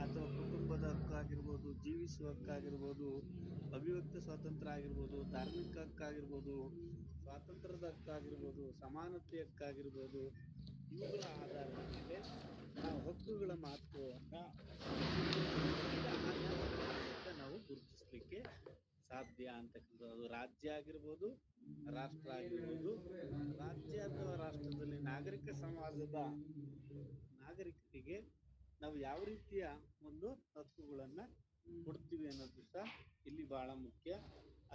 ಅಥವಾ ಕುಟುಂಬದ ಹಕ್ಕಾಗಿರ್ಬೋದು, ಜೀವಿಸುವ ಹಕ್ಕಾಗಿರ್ಬೋದು, ಅಭಿವ್ಯಕ್ತ ಸ್ವಾತಂತ್ರ್ಯ ಆಗಿರ್ಬೋದು, ಧಾರ್ಮಿಕ ಹಕ್ಕಾಗಿರ್ಬೋದು, ಸ್ವಾತಂತ್ರ್ಯದ ಹಕ್ಕಾಗಿರ್ಬೋದು, ಸಮಾನತೆ ಹಕ್ಕಾಗಿರ್ಬೋದು, ಇವುಗಳ ಆಧಾರದ ಮೇಲೆ ನಾವು ಹಕ್ಕುಗಳ ಮಹತ್ವವನ್ನು ನಾವು ಗುರುತಿಸಲಿಕ್ಕೆ ಸಾಧ್ಯ ಅಂತಕ್ಕಂಥದ್ದು. ಅದು ರಾಜ್ಯ ಆಗಿರ್ಬೋದು, ರಾಷ್ಟ್ರ ಆಗಿರ್ಬೋದು. ರಾಜ್ಯ ಅಥವಾ ರಾಷ್ಟ್ರದಲ್ಲಿ ನಾಗರಿಕ ಸಮಾಜದ ನಾಗರಿಕರಿಗೆ ನಾವು ಯಾವ ರೀತಿಯ ಒಂದು ಹಕ್ಕುಗಳನ್ನು ಕೊಡ್ತೀವಿ ಅನ್ನೋದು ಸಹ ಇಲ್ಲಿ ಬಹಳ ಮುಖ್ಯ.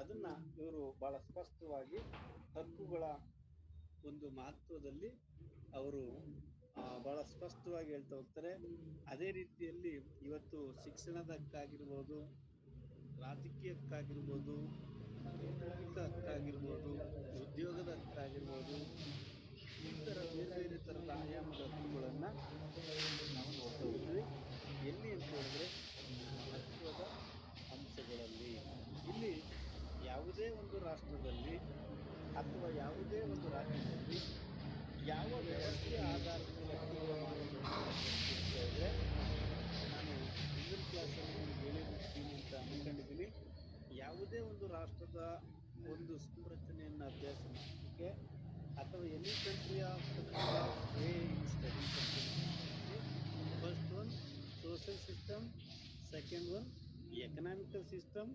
ಅದನ್ನು ಇವರು ಬಹಳ ಸ್ಪಷ್ಟವಾಗಿ ಹಕ್ಕುಗಳ ಒಂದು ಮಹತ್ವದಲ್ಲಿ ಅವರು ಬಹಳ ಸ್ಪಷ್ಟವಾಗಿ ಹೇಳ್ತಾ ಹೋಗ್ತಾರೆ. ಅದೇ ರೀತಿಯಲ್ಲಿ ಇವತ್ತು ಶಿಕ್ಷಣದ ಹಕ್ಕಾಗಿರ್ಬೋದು, ರಾಜಕೀಯ ಹಕ್ಕಾಗಿರ್ಬೋದು, ಕೌಟುಂಬಿಕ ಹಕ್ಕಾಗಿರ್ಬೋದು, ಉದ್ಯೋಗದ ಹಕ್ಕಾಗಿರ್ಬೋದು, ಈ ಥರ ಬೇರೆ ಬೇರೆ ಥರದ ಆಯಾಮದ ಹಕ್ಕುಗಳನ್ನು ನಾವು ನೋಡ್ತಾ ಹೋಗ್ತೀವಿ. ಎಲ್ಲಿ ಅಂತ ಹೇಳಿದ್ರೆ ಮಹತ್ವದ ಅಂಶಗಳಲ್ಲಿ. ಇಲ್ಲಿ ಯಾವುದೇ ಒಂದು ರಾಷ್ಟ್ರದಲ್ಲಿ ಅಥವಾ ಯಾವುದೇ ಒಂದು ರಾಜ್ಯದಲ್ಲಿ ಯಾವ ವ್ಯವಸ್ಥೆಯ ಆಧಾರದ ಮೇಲೆ ಹಕ್ಕುಗಳ ಮಾಡಿದ್ರೆ, ನಾನು ಹಿಂದಿನ ಕ್ಲಾಸಲ್ಲಿ ನಿಮ್ಗೆ ಹೇಳಿರ್ತೀನಿ ಅಂತ ಅಂದ್ಕೊಂಡಿದ್ದೀನಿ. ಯಾವುದೇ ಒಂದು ರಾಷ್ಟ್ರದ ಒಂದು ಸಂರಚನೆಯನ್ನು ಅಭ್ಯಾಸ ಮಾಡಲಿಕ್ಕೆ ಅಥವಾ any country of study first one social system, second one economical system,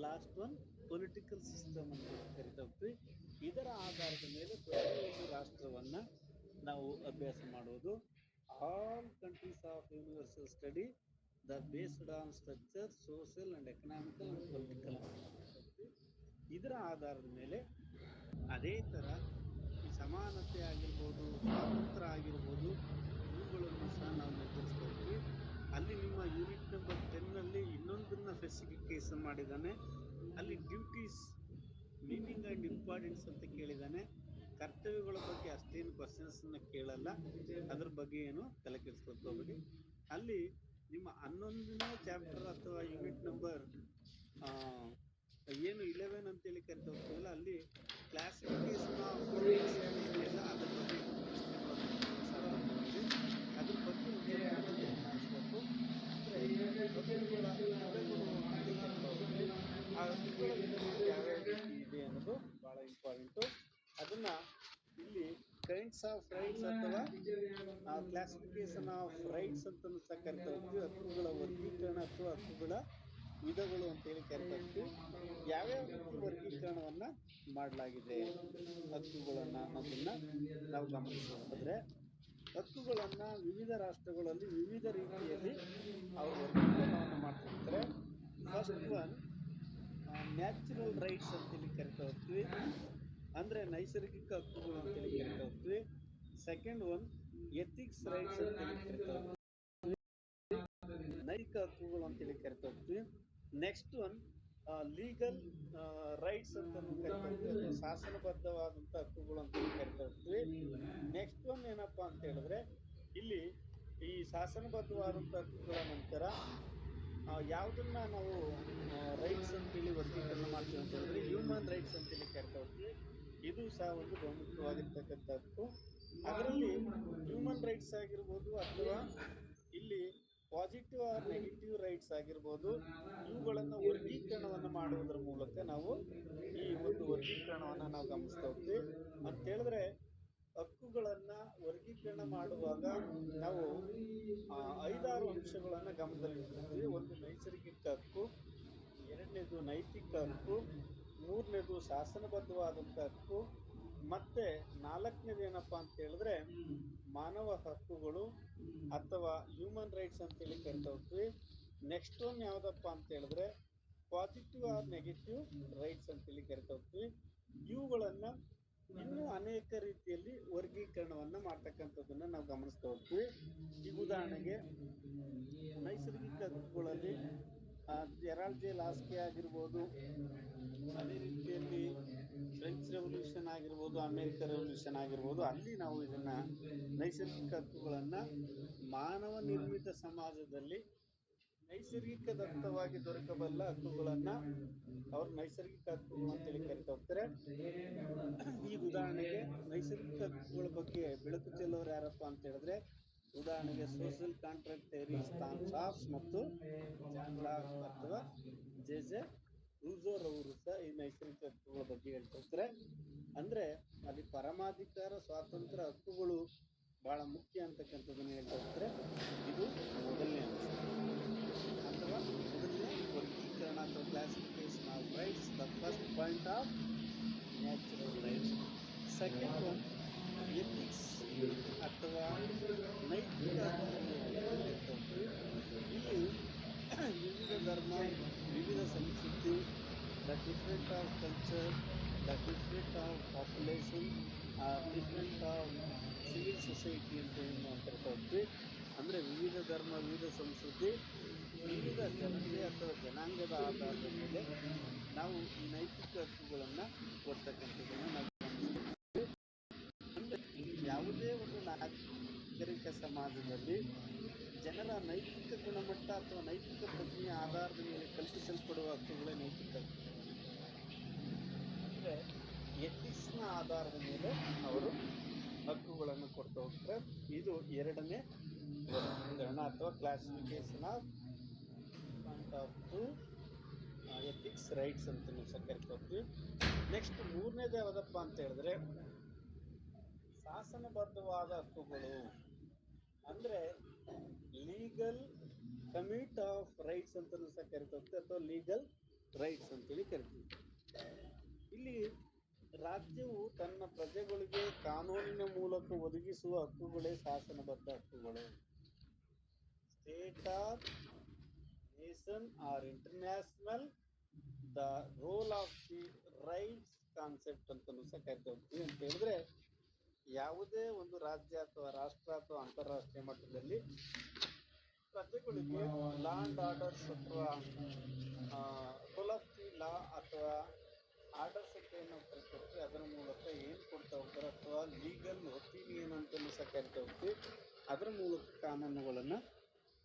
last one political system ಅಂತ ಕರಿತಾ ಹೋಗ್ತೀವಿ. ಇದರ ಆಧಾರದ ಮೇಲೆ ಪ್ರತಿಯೊಂದು ರಾಷ್ಟ್ರವನ್ನು ನಾವು ಅಭ್ಯಾಸ ಮಾಡೋದು. All countries of universal study the based on structure, social and economical and political. ಇದು ಆಧಾರದ ಮೇಲೆ ಅದೇ ಥರ ಈ ಸಮಾನತೆ ಆಗಿರ್ಬೋದು, ಸ್ವಾತಂತ್ರ್ಯ ಆಗಿರ್ಬೋದು, ಇವುಗಳನ್ನು ಸಹ ನಾವು ನಿರ್ಧರಿಸ್ತಾ ಹೋಗ್ತೀವಿ. ಅಲ್ಲಿ ನಿಮ್ಮ ಯೂನಿಟ್ ನಂಬರ್ 10ನಲ್ಲಿ ಇನ್ನೊಂದನ್ನ ಸ್ಪೆಸಿಫಿಕೇಶನ್ ಮಾಡಿದ್ದಾನೆ. ಅಲ್ಲಿ ಡ್ಯೂಟೀಸ್ ಮೀನಿಂಗ್ ಆ್ಯಂಡ್ ಇಂಪಾರ್ಟೆನ್ಸ್ ಅಂತ ಕೇಳಿದ್ದಾನೆ. ಕರ್ತವ್ಯಗಳ ಬಗ್ಗೆ ಅಷ್ಟೇನು ಕ್ವಶನ್ಸನ್ನು ಕೇಳಲ್ಲ, ಅದ್ರ ಬಗ್ಗೆ ಏನು ತಲೆ ಕೆಡಿಸ್ಕೊಳ್ಕೋಬೇಡಿ. ಅಲ್ಲಿ ನಿಮ್ಮ 11ನೇ ಚಾಪ್ಟರ್ ಅಥವಾ ಯೂನಿಟ್ ನಂಬರ್ ಏನು 11 ಅಂತೇಳಿ ಕರಿತಾ ಹೋಗ್ತೀವಲ್ಲ, ಅಲ್ಲಿ ಕ್ಲಾಸಿಫಿಕೇಶನ್ ಆಫ್ ಇದೆಯಲ್ಲ, ಅದ್ರ ಬಗ್ಗೆ ಅದ್ರ ಬಗ್ಗೆ ಮಾಡಿಸ್ಬೇಕು. ಆ ಹಕ್ಕುಗಳ ಯಾವ್ಯಾವ ರೀತಿ ಇದೆ ಅನ್ನೋದು ಭಾಳ ಇಂಪಾರ್ಟೆಂಟು. ಅದನ್ನ ಇಲ್ಲಿ ಕೈಂಡ್ಸ್ ಆಫ್ ರೈಟ್ಸ್ ಅಥವಾ ಕ್ಲಾಸಿಫಿಕೇಶನ್ ಆಫ್ ರೈಟ್ಸ್ ಅಂತ ಸಹ ಕರಿತಾ ಹೋಗ್ತೀವಿ. ಹಕ್ಕುಗಳ ವರ್ಗೀಕರಣ ಅಥವಾ ಹಕ್ಕುಗಳ ವಿಧಗಳು ಅಂತೇಳಿ ಕರಿತಾ ಹೋಗ್ತೀವಿ. ಯಾವ್ಯಾವ ರೀತಿ ವರ್ಗೀಕರಣವನ್ನ ಮಾಡಲಾಗಿದೆ ಹಕ್ಕುಗಳನ್ನ ಅನ್ನೋದನ್ನ ನಾವು ಗಮನಿಸೋದಾದ್ರೆ, ಹಕ್ಕುಗಳನ್ನ ವಿವಿಧ ರಾಷ್ಟ್ರಗಳಲ್ಲಿ ವಿವಿಧ ರೀತಿಯಲ್ಲಿ ಅವರು ವರ್ಗೀಕರಣವನ್ನು ಮಾಡ್ತಿರ್ತಾರೆ. ಫಸ್ಟ್ ಒನ್ ನ್ಯಾಚುರಲ್ ರೈಟ್ಸ್ ಅಂತೇಳಿ ಕರಿತಾ ಹೋಗ್ತೀವಿ, ಅಂದ್ರೆ ನೈಸರ್ಗಿಕ ಹಕ್ಕುಗಳು ಅಂತೇಳಿ ಕರಿತಾ ಹೋಗ್ತೀವಿ. ಸೆಕೆಂಡ್ ಒನ್ ಎಥಿಕ್ಸ್ ರೈಟ್ಸ್ ಅಂತೇಳಿ ಕರಿತಾ ಹೋಗ್ತೀವಿ, ನೈತಿಕ ಹಕ್ಕುಗಳು ಅಂತೇಳಿ ಕರಿತಾ ಹೋಗ್ತೀವಿ. ನೆಕ್ಸ್ಟ್ ಒನ್ ಲೀಗಲ್ ರೈಟ್ಸ್ ಅಂತ ಕರಿತಾ ಹೋಗ್ತೀವಿ, ಶಾಸನಬದ್ಧವಾದಂಥ ಹಕ್ಕುಗಳು ಅಂತೇಳಿ ಕರಿತಾ ಹೋಗ್ತೀವಿ. ನೆಕ್ಸ್ಟ್ ಒನ್ ಏನಪ್ಪಾ ಅಂತ ಹೇಳಿದ್ರೆ, ಇಲ್ಲಿ ಈ ಶಾಸನಬದ್ಧವಾದಂಥ ಹಕ್ಕುಗಳ ನಂತರ ಯಾವುದನ್ನ ನಾವು ರೈಟ್ಸ್ ಅಂತೇಳಿ ವರ್ಗೀಕರಣ ಮಾಡ್ತೀವಿ ಅಂತ ಹೇಳಿದ್ರೆ ಹ್ಯೂಮನ್ ರೈಟ್ಸ್ ಅಂತೇಳಿ ಕರಿತಾ ಹೋಗ್ತೀವಿ. ಇದು ಸಹ ಒಂದು ಬಹುಮುಖ್ಯವಾಗಿರ್ತಕ್ಕಂಥ ಹಕ್ಕು. ಅದರಲ್ಲಿ ಹ್ಯೂಮನ್ ರೈಟ್ಸ್ ಆಗಿರ್ಬೋದು ಅಥವಾ ಇಲ್ಲಿ ಪಾಸಿಟಿವ್ ಆರ್ ನೆಗೆಟಿವ್ ರೈಟ್ಸ್ ಆಗಿರ್ಬೋದು, ಇವುಗಳನ್ನು ವರ್ಗೀಕರಣವನ್ನು ಮಾಡುವುದರ ಮೂಲಕ ನಾವು ಈ ಒಂದು ವರ್ಗೀಕರಣವನ್ನು ನಾವು ಗಮನಿಸ್ತಾ ಹೋಗ್ತೀವಿ. ಅಂತ ಹೇಳಿದ್ರೆ ಹಕ್ಕುಗಳನ್ನ ವರ್ಗೀಕರಣ ಮಾಡುವಾಗ ನಾವು 5-6 ಅಂಶಗಳನ್ನ ಗಮನದಲ್ಲಿಟ್ಟಿರ್ತೀವಿ. ಒಂದು ನೈಸರ್ಗಿಕ ಹಕ್ಕು, ಎರಡನೇದು ನೈತಿಕ ಹಕ್ಕು, ಮೂರನೇದು ಶಾಸನಬದ್ಧವಾದಂಥ ಹಕ್ಕು, ಮತ್ತೆ ನಾಲ್ಕನೇದು ಏನಪ್ಪಾ ಅಂತ ಹೇಳಿದ್ರೆ ಮಾನವ ಹಕ್ಕುಗಳು ಅಥವಾ ಹ್ಯೂಮನ್ ರೈಟ್ಸ್ ಅಂತೇಳಿ ಕರಿತಾ ಹೋಗ್ತೀವಿ. ನೆಕ್ಸ್ಟ್ ಒನ್ ಯಾವ್ದಪ್ಪ ಅಂತ ಹೇಳಿದ್ರೆ ಪಾಸಿಟಿವ್ ಆರ್ ನೆಗೆಟಿವ್ ರೈಟ್ಸ್ ಅಂತೇಳಿ ಕರಿತಾ ಹೋಗ್ತೀವಿ. ಇವುಗಳನ್ನ ಇನ್ನೂ ಅನೇಕ ರೀತಿಯಲ್ಲಿ ವರ್ಗೀಕರಣವನ್ನ ಮಾಡ್ತಕ್ಕಂಥದ್ದನ್ನ ನಾವು ಗಮನಿಸ್ತಾ ಹೋಗ್ತೀವಿ. ಈಗ ಉದಾಹರಣೆಗೆ ನೈಸರ್ಗಿಕ ಹಕ್ಕುಗಳಲ್ಲಿ ಜೆರಾಲ್ಡ್ ಜೆ ಲಾಸ್ಕಿ ಆಗಿರ್ಬೋದು, ಅದೇ ರೀತಿಯಲ್ಲಿ ಫ್ರೆಂಚ್ ರೆವಲ್ಯೂಷನ್ ಆಗಿರ್ಬೋದು, ಅಮೆರಿಕ ರೆವಲ್ಯೂಷನ್ ಆಗಿರ್ಬೋದು, ಅಲ್ಲಿ ನಾವು ಇದನ್ನ ನೈಸರ್ಗಿಕ ಹಕ್ಕುಗಳನ್ನ ಮಾನವ ನಿರ್ಮಿತ ಸಮಾಜದಲ್ಲಿ ನೈಸರ್ಗಿಕ ದತ್ತವಾಗಿ ದೊರಕಬಲ್ಲ ಹಕ್ಕುಗಳನ್ನ ಅವ್ರು ನೈಸರ್ಗಿಕ ಹಕ್ಕುಗಳು ಅಂತೇಳಿ ಕರಿತಾ ಹೋಗ್ತಾರೆ. ಈಗ ಉದಾಹರಣೆಗೆ ನೈಸರ್ಗಿಕ ಹಕ್ಕುಗಳ ಬಗ್ಗೆ ಬೆಳಕು ಚೆಲ್ಲೋರು ಯಾರಪ್ಪ ಅಂತ ಹೇಳಿದ್ರೆ, ಉದಾಹರಣೆಗೆ ಸೋಷಿಯಲ್ ಕಾಂಟ್ರಾಕ್ಟ್ ಥಿಯರಿ ಚಾರ್ಲ್ಸ್ ಮತ್ತು ಜಾನ್ ಲಾಕ್ ಅಥವಾ ಜೆ ರೂಸೋರ್ ಅವರು ಸಹ ಈ ನೈಸರ್ಗಿಕ ಹಕ್ಕುಗಳ ಬಗ್ಗೆ ಹೇಳ್ತಿರ್ತಾರೆ. ಅಂದ್ರೆ ಅಲ್ಲಿ ಪರಮಾಧಿಕಾರ, ಸ್ವಾತಂತ್ರ್ಯ, ಹಕ್ಕುಗಳು ಬಹಳ ಮುಖ್ಯ ಅಂತಕ್ಕಂಥದ್ದನ್ನ ಹೇಳ್ತಾ ಹೋಗ್ತಾರೆ. ಇದು ಮೊದಲನೇ ಅಂಶ ಅಥವಾ ಮೊದಲನೇ ವರ್ಗೀಕರಣ ಅಥವಾ classification of rights, the first point of natural rights. Second one ethics ಅಥವಾ ನೈತಿಕ ಹಕ್ಕುಗಳು. ಇಲ್ಲಿ ವಿವಿಧ ಧರ್ಮ, ವಿವಿಧ ಸಂಸ್ಕೃತಿ, the different of culture, the different of population, different of civil society ಅಂತ ಏನು ಕರಿತಾ ಹೋಗ್ತೀವಿ. ಅಂದರೆ ವಿವಿಧ ಧರ್ಮ, ವಿವಿಧ ಸಂಸ್ಕೃತಿ, ವಿವಿಧ ಜನತೆ ಅಥವಾ ಜನಾಂಗದ ಆಧಾರದ ಮೇಲೆ ನಾವು ಈ ನೈತಿಕ ಹಕ್ಕುಗಳನ್ನು ಕೊಡ್ತಕ್ಕಂಥದ್ದನ್ನು ನಾವು ಗಮನಿಸ್ತೀವಿ. ಅಂದರೆ ಯಾವುದೇ ಒಂದು ನಾಗರಿಕ ಸಮಾಜದಲ್ಲಿ ಜನರ ನೈತಿಕ ಗುಣಮಟ್ಟ ಅಥವಾ ನೈತಿಕ ಪ್ರಜ್ಞೆಯ ಆಧಾರದ ಮೇಲೆ ಕಲ್ಪಿಸಲ್ಪಡುವ ಹಕ್ಕುಗಳೇ ನೈತಿಕ ಹಕ್ಕು. ಅಂದರೆ ಎಥಿಕ್ಸ್ನ ಆಧಾರದ ಮೇಲೆ ಅವರು ಹಕ್ಕುಗಳನ್ನು ಕೊಡ್ತಾ ಹೋಗ್ತಾರೆ. ಇದು ಎರಡನೇ ವರ್ಗೀಕರಣ ಅಥವಾ ಕ್ಲಾಸಿಫಿಕೇಶನ್ ಆಫ್ ಎಥಿಕ್ಸ್ ರೈಟ್ಸ್ ಅಂತ ಸಹ ಕರಿತಾ ಹೋಗ್ತೀವಿ. ನೆಕ್ಸ್ಟ್ ಮೂರನೇದು ಯಾವುದಪ್ಪ ಅಂತ ಹೇಳಿದ್ರೆ ಶಾಸನಬದ್ಧವಾದ ಹಕ್ಕುಗಳು, ಅಂದ್ರೆ ಲೀಗಲ್ ಕಮಿಟ್ ಆಫ್ ರೈಟ್ಸ್ ಅಂತ ಸಹ ಕರಿತಾ ಹೋಗ್ತೀವಿ ಅಥವಾ ಲೀಗಲ್ ರೈಟ್ಸ್ ಅಂತೇಳಿ ಕರಿತೀವಿ. ಇಲ್ಲಿ ರಾಜ್ಯವು ತನ್ನ ಪ್ರಜೆಗಳಿಗೆ ಕಾನೂನಿನ ಮೂಲಕ ಒದಗಿಸುವ ಹಕ್ಕುಗಳೇ ಶಾಸನಬದ್ಧ ಹಕ್ಕುಗಳು. State or nation or international, the role of the rights concept ಅಂತಲೂ ಸಹ ಕರಿತಾ ಹೋಗ್ತೀವಿ. ಅಂತ ಹೇಳಿದ್ರೆ ಯಾವುದೇ ಒಂದು ರಾಜ್ಯ ಅಥವಾ ರಾಷ್ಟ್ರ ಅಥವಾ ಅಂತಾರಾಷ್ಟ್ರೀಯ ಮಟ್ಟದಲ್ಲಿ ಪ್ರಜೆಗಳಿಗೆ ಲಾ ಅಂಡ್ ಆರ್ಡರ್ಸ್ ಅಥವಾ ರೂಲ್ ಆಫ್ ದಿ ಲಾ ಅಥವಾ ಆರ್ಡರ್ಸ್ ಅಂತ ಏನು ಕರಿತೀವಿ ಅದರ ಮೂಲಕ ಏನು ಕೊಡ್ತಾ ಹೋಗ್ತಾರೆ ಅಥವಾ ಲೀಗಲ್ ಒಪಿನಿಯನ್ ಅಂತಲೂ ಸಹ ಕರಿತಾ ಹೋಗ್ತೀವಿ. ಅದರ ಮೂಲಕ ಕಾನೂನುಗಳನ್ನು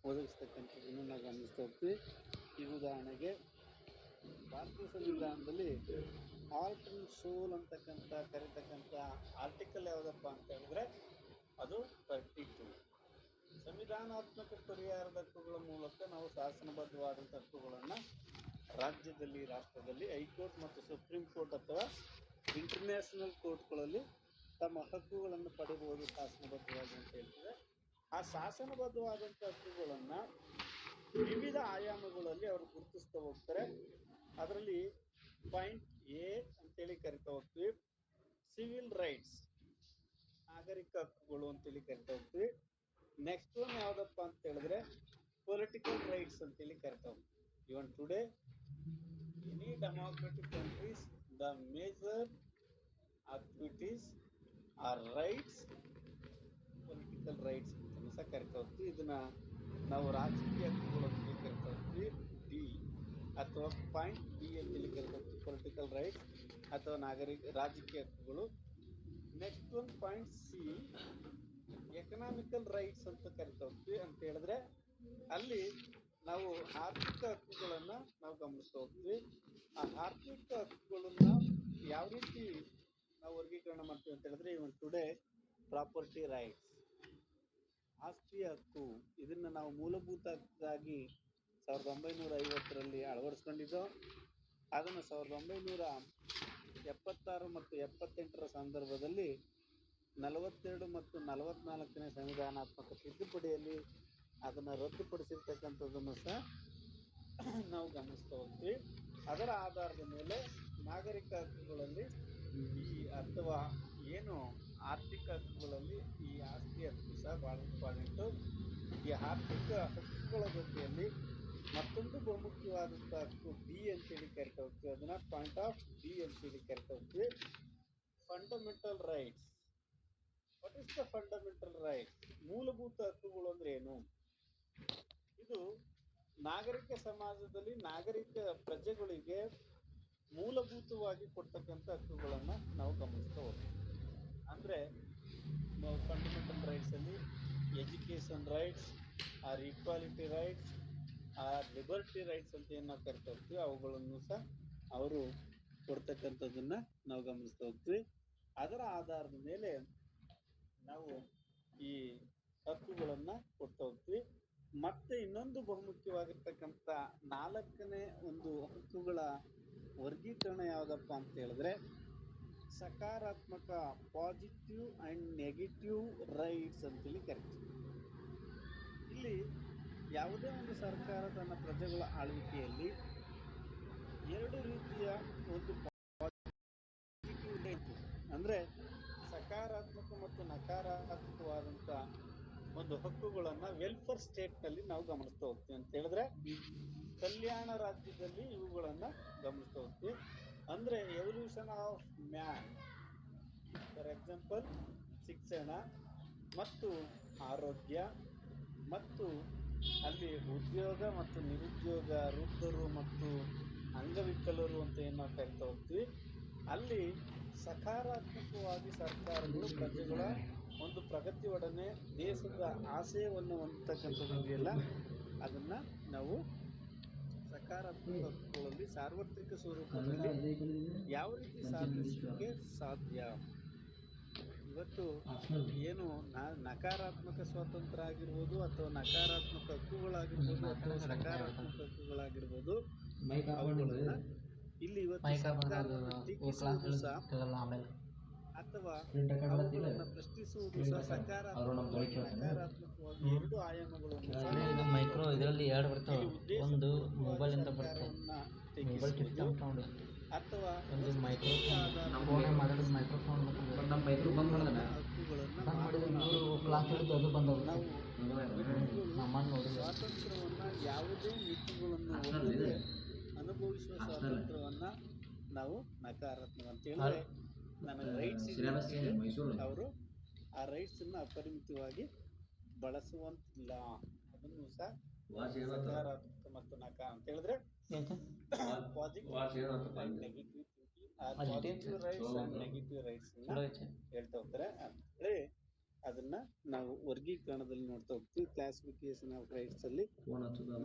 ಒದಗಿಸ್ತಕ್ಕಂಥದ್ದನ್ನು ನಾವು ಗಮನಿಸ್ತಾ ಹೋಗ್ತೀವಿ. ಈ ಉದಾಹರಣೆಗೆ ಭಾರತೀಯ ಸಂವಿಧಾನದಲ್ಲಿ ಹಾರ್ಟ್ ಅಂಡ್ ಸೋಲ್ ಅಂತಕ್ಕಂಥ ಕರಿತಕ್ಕಂಥ ಆರ್ಟಿಕಲ್ ಯಾವುದಪ್ಪ ಅಂತ ಹೇಳಿದ್ರೆ ಅದು 32. ಸಂವಿಧಾನಾತ್ಮಕ ಪರಿಹಾರದ ಹಕ್ಕುಗಳ ಮೂಲಕ ನಾವು ಶಾಸನಬದ್ಧವಾದಂಥ ಹಕ್ಕುಗಳನ್ನು ರಾಜ್ಯದಲ್ಲಿ ರಾಷ್ಟ್ರದಲ್ಲಿ ಹೈಕೋರ್ಟ್ ಮತ್ತು ಸುಪ್ರೀಂ ಕೋರ್ಟ್ ಅಥವಾ ಇಂಟರ್ನ್ಯಾಷನಲ್ ಕೋರ್ಟ್ಗಳಲ್ಲಿ ತಮ್ಮ ಹಕ್ಕುಗಳನ್ನು ಪಡೆಯಬಹುದು ಶಾಸನಬದ್ಧವಾಗಿ ಅಂತ ಹೇಳ್ತಾರೆ. ಆ ಶಾಸನಬದ್ಧವಾದಂಥ ಹಕ್ಕುಗಳನ್ನು ವಿವಿಧ ಆಯಾಮಗಳಲ್ಲಿ ಅವರು ಗುರುತಿಸ್ತಾ ಹೋಗ್ತಾರೆ. ಅದರಲ್ಲಿ ಪಾಯಿಂಟ್ ಎ ಅಂತೇಳಿ ಕರಿತಾ ಹೋಗ್ತೀವಿ, ಸಿವಿಲ್ ರೈಟ್ಸ್ ನಾಗರಿಕ ಹಕ್ಕುಗಳು ಅಂತೇಳಿ ಕರಿತಾ ಹೋಗ್ತೀವಿ. ನೆಕ್ಸ್ಟ್ ಒನ್ ಯಾವುದಪ್ಪ ಅಂತ ಹೇಳಿದ್ರೆ ಪೊಲಿಟಿಕಲ್ ರೈಟ್ಸ್ ಅಂತೇಳಿ ಕರಿತಾ ಹೋಗ್ತೀವಿ. ಇವನ್ today any democratic countries the major activities are rights, political rights ಅಂತ ಸಹ ಕರಿತಾ ಹೋಗ್ತೀವಿ. ಇದನ್ನ ನಾವು ರಾಜಕೀಯ ಹಕ್ಕುಗಳು ಅಂತೇಳಿ ಕರಿತಾ ಹೋಗ್ತೀವಿ, ಡಿ ಅಥವಾ ಪಾಯಿಂಟ್ ಬಿ ಅಂತೇಳಿ ಕರಿತಾ ಹೋಗ್ತೀವಿ, ಪೊಲಿಟಿಕಲ್ ರೈಟ್ಸ್ ಅಥವಾ ರಾಜಕೀಯ ಹಕ್ಕುಗಳು. Next one point C economical rights ಅಂತ ಕರಿತಾ ಹೋಗ್ತೀವಿ. ಅಂತ ಹೇಳಿದ್ರೆ ಅಲ್ಲಿ ನಾವು ಆರ್ಥಿಕ ಹಕ್ಕುಗಳನ್ನ ನಾವು ಗಮನಿಸ್ತಾ ಹೋಗ್ತೀವಿ. ಆ ಆರ್ಥಿಕ ಹಕ್ಕುಗಳನ್ನ ಯಾವ ರೀತಿ ನಾವು ವರ್ಗೀಕರಣ ಮಾಡ್ತೀವಿ ಅಂತ ಹೇಳಿದ್ರೆ ಇವನ್ ಟುಡೇ ಪ್ರಾಪರ್ಟಿ ರೈಟ್ಸ್, ಆಸ್ತಿಯ ಹಕ್ಕು, ಇದನ್ನ ನಾವು ಮೂಲಭೂತ ಹಕ್ಕಾಗಿ 1950ರಲ್ಲಿ ಅಳವಡಿಸ್ಕೊಂಡಿದ್ದೋ. ಅದನ್ನು 1976 ಮತ್ತು 78ರ ಸಂದರ್ಭದಲ್ಲಿ 42 ಮತ್ತು 44ನೇ ಸಂವಿಧಾನಾತ್ಮಕ ತಿದ್ದುಪಡಿಯಲ್ಲಿ ಅದನ್ನು ರದ್ದುಪಡಿಸಿರ್ತಕ್ಕಂಥದ್ದನ್ನು ಸಹ ನಾವು ಗಮನಿಸ್ತಾ ಹೋಗ್ತೀವಿ. ಅದರ ಆಧಾರದ ಮೇಲೆ ನಾಗರಿಕ ಹಕ್ಕುಗಳಲ್ಲಿ ಈ ಅಥವಾ ಏನು ಆರ್ಥಿಕ ಹಕ್ಕುಗಳಲ್ಲಿ ಈ ಆಸ್ತಿ ಹಕ್ಕು ಸಹ ಭಾಳ ಇಂಪಾರ್ಟೆಂಟು. ಈ ಆರ್ಥಿಕ ಹಕ್ಕುಗಳ ಜೊತೆಯಲ್ಲಿ ಮತ್ತೊಂದು ಬಹುಮುಖ್ಯವಾದಂಥ ಹಕ್ಕು ಡಿ ಅಂತೇಳಿ ಕರಿತಾ ಹೋಗ್ತೀವಿ. ಅದನ್ನ ಪಾಯಿಂಟ್ ಆಫ್ ಡಿ ಅಂತೇಳಿ ಕರಿತಾ ಹೋಗ್ತೀವಿ, fundamental rights. What is the fundamental rights? ಮೂಲಭೂತ ಹಕ್ಕುಗಳು ಅಂದ್ರೆ ಏನು? ಇದು ನಾಗರಿಕ ಸಮಾಜದಲ್ಲಿ ನಾಗರಿಕ ಪ್ರಜೆಗಳಿಗೆ ಮೂಲಭೂತವಾಗಿ ಕೊಡ್ತಕ್ಕಂಥ ಹಕ್ಕುಗಳನ್ನು ನಾವು ಗಮನಿಸ್ತಾ ಹೋಗ್ತೀವಿ. ಅಂದರೆ ಫಂಡಮೆಂಟಲ್ ರೈಟ್ಸ್ ಅಲ್ಲಿ education rights, or equality rights, or liberty rights ಅಂತ ಏನು ನಾವು ಕರಿತಾ ಹೋಗ್ತೀವಿ, ಅವುಗಳನ್ನು ಸಹ ಅವರು ಕೊಡ್ತಕ್ಕಂಥದ್ದನ್ನ ನಾವು ಗಮನಿಸ್ತಾ ಹೋಗ್ತೀವಿ. ಅದರ ಆಧಾರದ ಮೇಲೆ ನಾವು ಈ ಹಕ್ಕುಗಳನ್ನ ಕೊಡ್ತಾ ಹೋಗ್ತೀವಿ. ಮತ್ತೆ ಇನ್ನೊಂದು ಬಹುಮುಖ್ಯವಾಗಿರ್ತಕ್ಕಂಥ 4ನೇ ಒಂದು ಹಕ್ಕುಗಳ ವರ್ಗೀಕರಣ ಯಾವುದಪ್ಪ ಅಂತ ಹೇಳಿದ್ರೆ ಸಕಾರಾತ್ಮಕ, ಪಾಸಿಟಿವ್ ಅಂಡ್ ನೆಗೆಟಿವ್ ರೈಟ್ಸ್ ಅಂತೇಳಿ ಕರಿತೀವಿ. ಇಲ್ಲಿ ಯಾವುದೇ ಒಂದು ಸರ್ಕಾರ ತನ್ನ ಪ್ರಜೆಗಳ ಆಳ್ವಿಕೆಯಲ್ಲಿ 2 ರೀತಿಯ ಒಂದು ಪಾಸಿಟಿವ್ ರೈಟ್ ಅಂದ್ರೆ ಸಕಾರಾತ್ಮಕ ಮತ್ತು ನಕಾರಾತ್ಮಕವಾದಂಥ ಒಂದು ಹಕ್ಕುಗಳನ್ನ ವೆಲ್ಫೇರ್ ಸ್ಟೇಟ್ನಲ್ಲಿ ನಾವು ಗಮನಿಸ್ತಾ ಹೋಗ್ತೀವಿ. ಅಂತ ಹೇಳಿದ್ರೆ ಕಲ್ಯಾಣ ರಾಜ್ಯದಲ್ಲಿ ಇವುಗಳನ್ನ ಗಮನಿಸ್ತಾ ಹೋಗ್ತೀವಿ. ಅಂದ್ರೆ evolution of man, for example ಶಿಕ್ಷಣ ಮತ್ತು ಆರೋಗ್ಯ ಮತ್ತು ಅಲ್ಲಿ ಉದ್ಯೋಗ ಮತ್ತು ನಿರುದ್ಯೋಗ, ವೃದ್ಧರು ಮತ್ತು ಅಂಗವಿಕಲರು ಅಂತ ಏನು ನಾವು ಕರಿತಾ ಹೋಗ್ತೀವಿ. ಅಲ್ಲಿ ಸಕಾರಾತ್ಮಕವಾಗಿ ಸರ್ಕಾರಗಳು ಪ್ರಜೆಗಳ ಒಂದು ಪ್ರಗತಿಯೊಡನೆ ದೇಶದ ಆಶಯವನ್ನು ಹೊಂದತಕ್ಕಂಥದ್ದಿದೆಯಲ್ಲ ಅದನ್ನ ನಾವು ಸಕಾರಾತ್ಮಕ ಹಕ್ಕುಗಳಲ್ಲಿ ಸಾರ್ವತ್ರಿಕ ಸ್ವರೂಪದಲ್ಲಿ ಯಾವ ರೀತಿ ಸಾಧಿಸಲಿಕ್ಕೆ ಸಾಧ್ಯ. ಇವತ್ತು ಏನು ನಕಾರಾತ್ಮಕ ಸ್ವಾತಂತ್ರ್ಯ ಆಗಿರ್ಬೋದು ಅಥವಾ ನಕಾರಾತ್ಮಕ ಹಕ್ಕುಗಳಾಗಿರ್ಬೋದು ಅಥವಾ ಸಕಾರಾತ್ಮಕ ಹಕ್ಕುಗಳಾಗಿರ್ಬೋದು ಅವುಗಳನ್ನ ಇಲ್ಲಿ ಇವತ್ತು ಸರ್ಕಾರವನ್ನು ಟೀಕಿಸುವುದು ಸಹ ಅಥವಾ ಅವುಗಳನ್ನು ಪ್ರಶ್ನಿಸುವುದು ಸಹ ಸಕಾರಾತ್ಮಕವಾಗಿ ನಕಾರಾತ್ಮಕವಾಗಿ 2 ಆಯಾಮಗಳನ್ನು ಮೈಕ್ರೋ ಇದರಲ್ಲಿ 2 ಬರ್ತವೆ. ಒಂದು ಮೊಬೈಲ್ ಅಂತ ಬರುತ್ತೆ, ಮೊಬೈಲ್ ಕಿತ್ಕೊಂಡು ಅಥವಾ ಒಂದು ಮೈಕ್ರೋ ಫೋನ್ ಮಾತಾಡೋದು ಮೈಕ್ರೋಫೋನ್ ನಮ್ಮ ಮೈಕ್ರೋ ಬಂದ್ ಮಾಡಿದ್ರೆ ಬಂದ್ ಮಾಡಿದ್ರೆ ಇವರು ಕ್ಲಾಸ್ ಹಿಡಿದು ಅದು ಬಂದವು ನಮ್ಮನ್ನು ನೋಡಿ ಸ್ವಾತಂತ್ರ್ಯವನ್ನ ಯಾವುದೇ ಮಿತಿಗಳನ್ನು ಹೊಂದದೆ ಅನುಭವಿಸುವ ಸ್ವಾತಂತ್ರ್ಯವನ್ನ ನಾವು ನಕಾರಾತ್ಮಕ ಅಂತ ಹೇಳಿದ್ರೆ ನನಗೆ ರೈಟ್ಸ್ ಅವರು ಆ ರೈಟ್ಸನ್ನು ಅಪರಿಮಿತವಾಗಿ ಬಳಸುವಂತಿಲ್ಲ, ಅದನ್ನು ಸಹ ಸಕಾರಾತ್ಮಕ ಮತ್ತು ನಕಾರ ಅಂತ ಹೇಳಿದ್ರೆ positive negative positive rights and negative rights ಹೇಳ್ತಾ ಹೋಗ್ತಾರೆ. ಅಂದ್ರೆ ಅದನ್ನ ನಾವು ವರ್ಗೀಕರಣದಲ್ಲಿ ನೋಡ್ತಾ ಹೋಗ್ತೀವಿ. ಕ್ಲಾಸಿಫಿಕೇಶನ್ ಆಫ್ ರೈಟ್ಸ್ ಅಲ್ಲಿ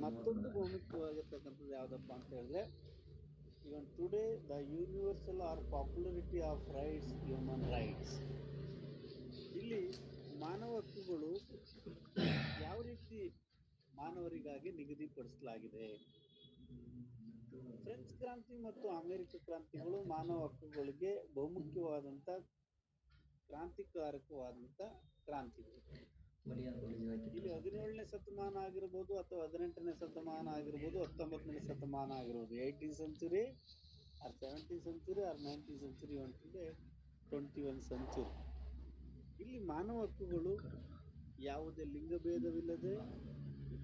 ಮತ್ತೊಂದು ಬಹುಮುಖ್ಯವಾಗಿರ್ತಕ್ಕಂಥದ್ದು ಯಾವ್ದಪ್ಪ ಅಂತ ಹೇಳಿದ್ರೆ, even today the universal or popularity of rights, human rights. ಇಲ್ಲಿ ಮಾನವ ಹಕ್ಕುಗಳು ಯಾವ ರೀತಿ ಮಾನವರಿಗಾಗಿ ನಿಗದಿಪಡಿಸಲಾಗಿದೆ. ಫ್ರೆಂಚ್ ಕ್ರಾಂತಿ ಮತ್ತು ಅಮೆರಿಕ ಕ್ರಾಂತಿಗಳು ಮಾನವ ಹಕ್ಕುಗಳಿಗೆ ಬಹುಮುಖ್ಯವಾದಂಥ ಕ್ರಾಂತಿಕಾರಕವಾದಂಥ ಕ್ರಾಂತಿಗಳು. ಇಲ್ಲಿ 17ನೇ ಶತಮಾನ ಆಗಿರ್ಬೋದು ಅಥವಾ 18ನೇ ಶತಮಾನ ಆಗಿರ್ಬೋದು, 19ನೇ ಶತಮಾನ ಆಗಿರ್ಬೋದು, 18th century or 17th century or 19th century ಅಂತಿದೆ 21st century. ಇಲ್ಲಿ ಮಾನವ ಹಕ್ಕುಗಳು ಯಾವುದೇ ಲಿಂಗ ಭೇದವಿಲ್ಲದೆ,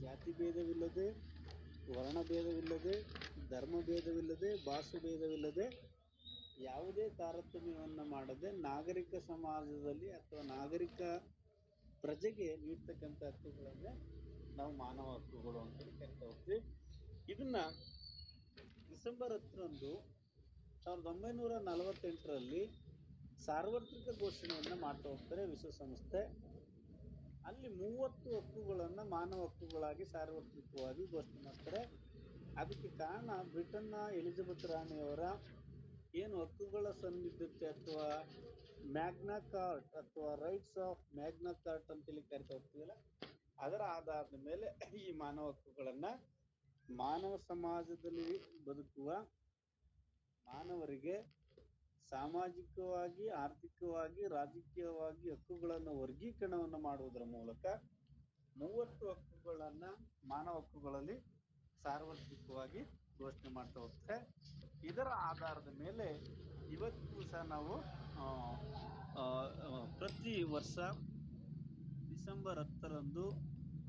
ಜಾತಿ ಭೇದವಿಲ್ಲದೆ, ವರ್ಣ ಭೇದವಿಲ್ಲದೆ, ಧರ್ಮ ಭೇದವಿಲ್ಲದೆ, ಭಾಷೆ ಭೇದವಿಲ್ಲದೆ, ಯಾವುದೇ ತಾರತಮ್ಯವನ್ನು ಮಾಡದೆ ನಾಗರಿಕ ಸಮಾಜದಲ್ಲಿ ಅಥವಾ ನಾಗರಿಕ ಪ್ರಜೆಗೆ ನೀಡ್ತಕ್ಕಂಥ ಹಕ್ಕುಗಳನ್ನೇ ನಾವು ಮಾನವ ಹಕ್ಕುಗಳು ಅಂತ ಕರಿತಾ ಹೋಗ್ತೀವಿ. ಇದನ್ನ ಡಿಸೆಂಬರ್ 10ರಂದು 1948ರಲ್ಲಿ ಸಾರ್ವತ್ರಿಕ ಘೋಷಣೆಯನ್ನು ಮಾಡ್ತಾ ಹೋಗ್ತಾರೆ ವಿಶ್ವಸಂಸ್ಥೆ. ಅಲ್ಲಿ 30 ಹಕ್ಕುಗಳನ್ನು ಮಾನವ ಹಕ್ಕುಗಳಾಗಿ ಸಾರ್ವತ್ರಿಕವಾಗಿ ಘೋಷಣೆ ಮಾಡ್ತಾರೆ. ಅದಕ್ಕೆ ಕಾರಣ ಬ್ರಿಟನ್ನ ಎಲಿಜಬೆತ್ ರಾಣಿಯವರ ಏನು ಹಕ್ಕುಗಳ ಸನ್ನಿಧತೆ ಅಥವಾ ಮ್ಯಾಗ್ನಾ ಕಾರ್ಟ್ ಅಥವಾ ರೈಟ್ಸ್ ಆಫ್ ಮ್ಯಾಗ್ನಾ ಕಾರ್ಟ್ ಅಂತೇಳಿ ಕರಿತಾ ಹೋಗ್ತೀವಲ್ಲ, ಅದರ ಆಧಾರದ ಮೇಲೆ ಈ ಮಾನವ ಹಕ್ಕುಗಳನ್ನು ಮಾನವ ಸಮಾಜದಲ್ಲಿ ಬದುಕುವ ಮಾನವರಿಗೆ ಸಾಮಾಜಿಕವಾಗಿ, ಆರ್ಥಿಕವಾಗಿ, ರಾಜಕೀಯವಾಗಿ ಹಕ್ಕುಗಳನ್ನು ವರ್ಗೀಕರಣವನ್ನು ಮಾಡುವುದರ ಮೂಲಕ 30 ಹಕ್ಕುಗಳನ್ನು ಮಾನವ ಹಕ್ಕುಗಳಲ್ಲಿ ಸಾರ್ವತ್ರಿಕವಾಗಿ ಘೋಷಣೆ ಮಾಡ್ತಾ ಹೋಗ್ತಾರೆ. ಇದರ ಆಧಾರದ ಮೇಲೆ ಇವತ್ತು ಸಹ ನಾವು ಪ್ರತಿ ವರ್ಷ ಡಿಸೆಂಬರ್ 10ರಂದು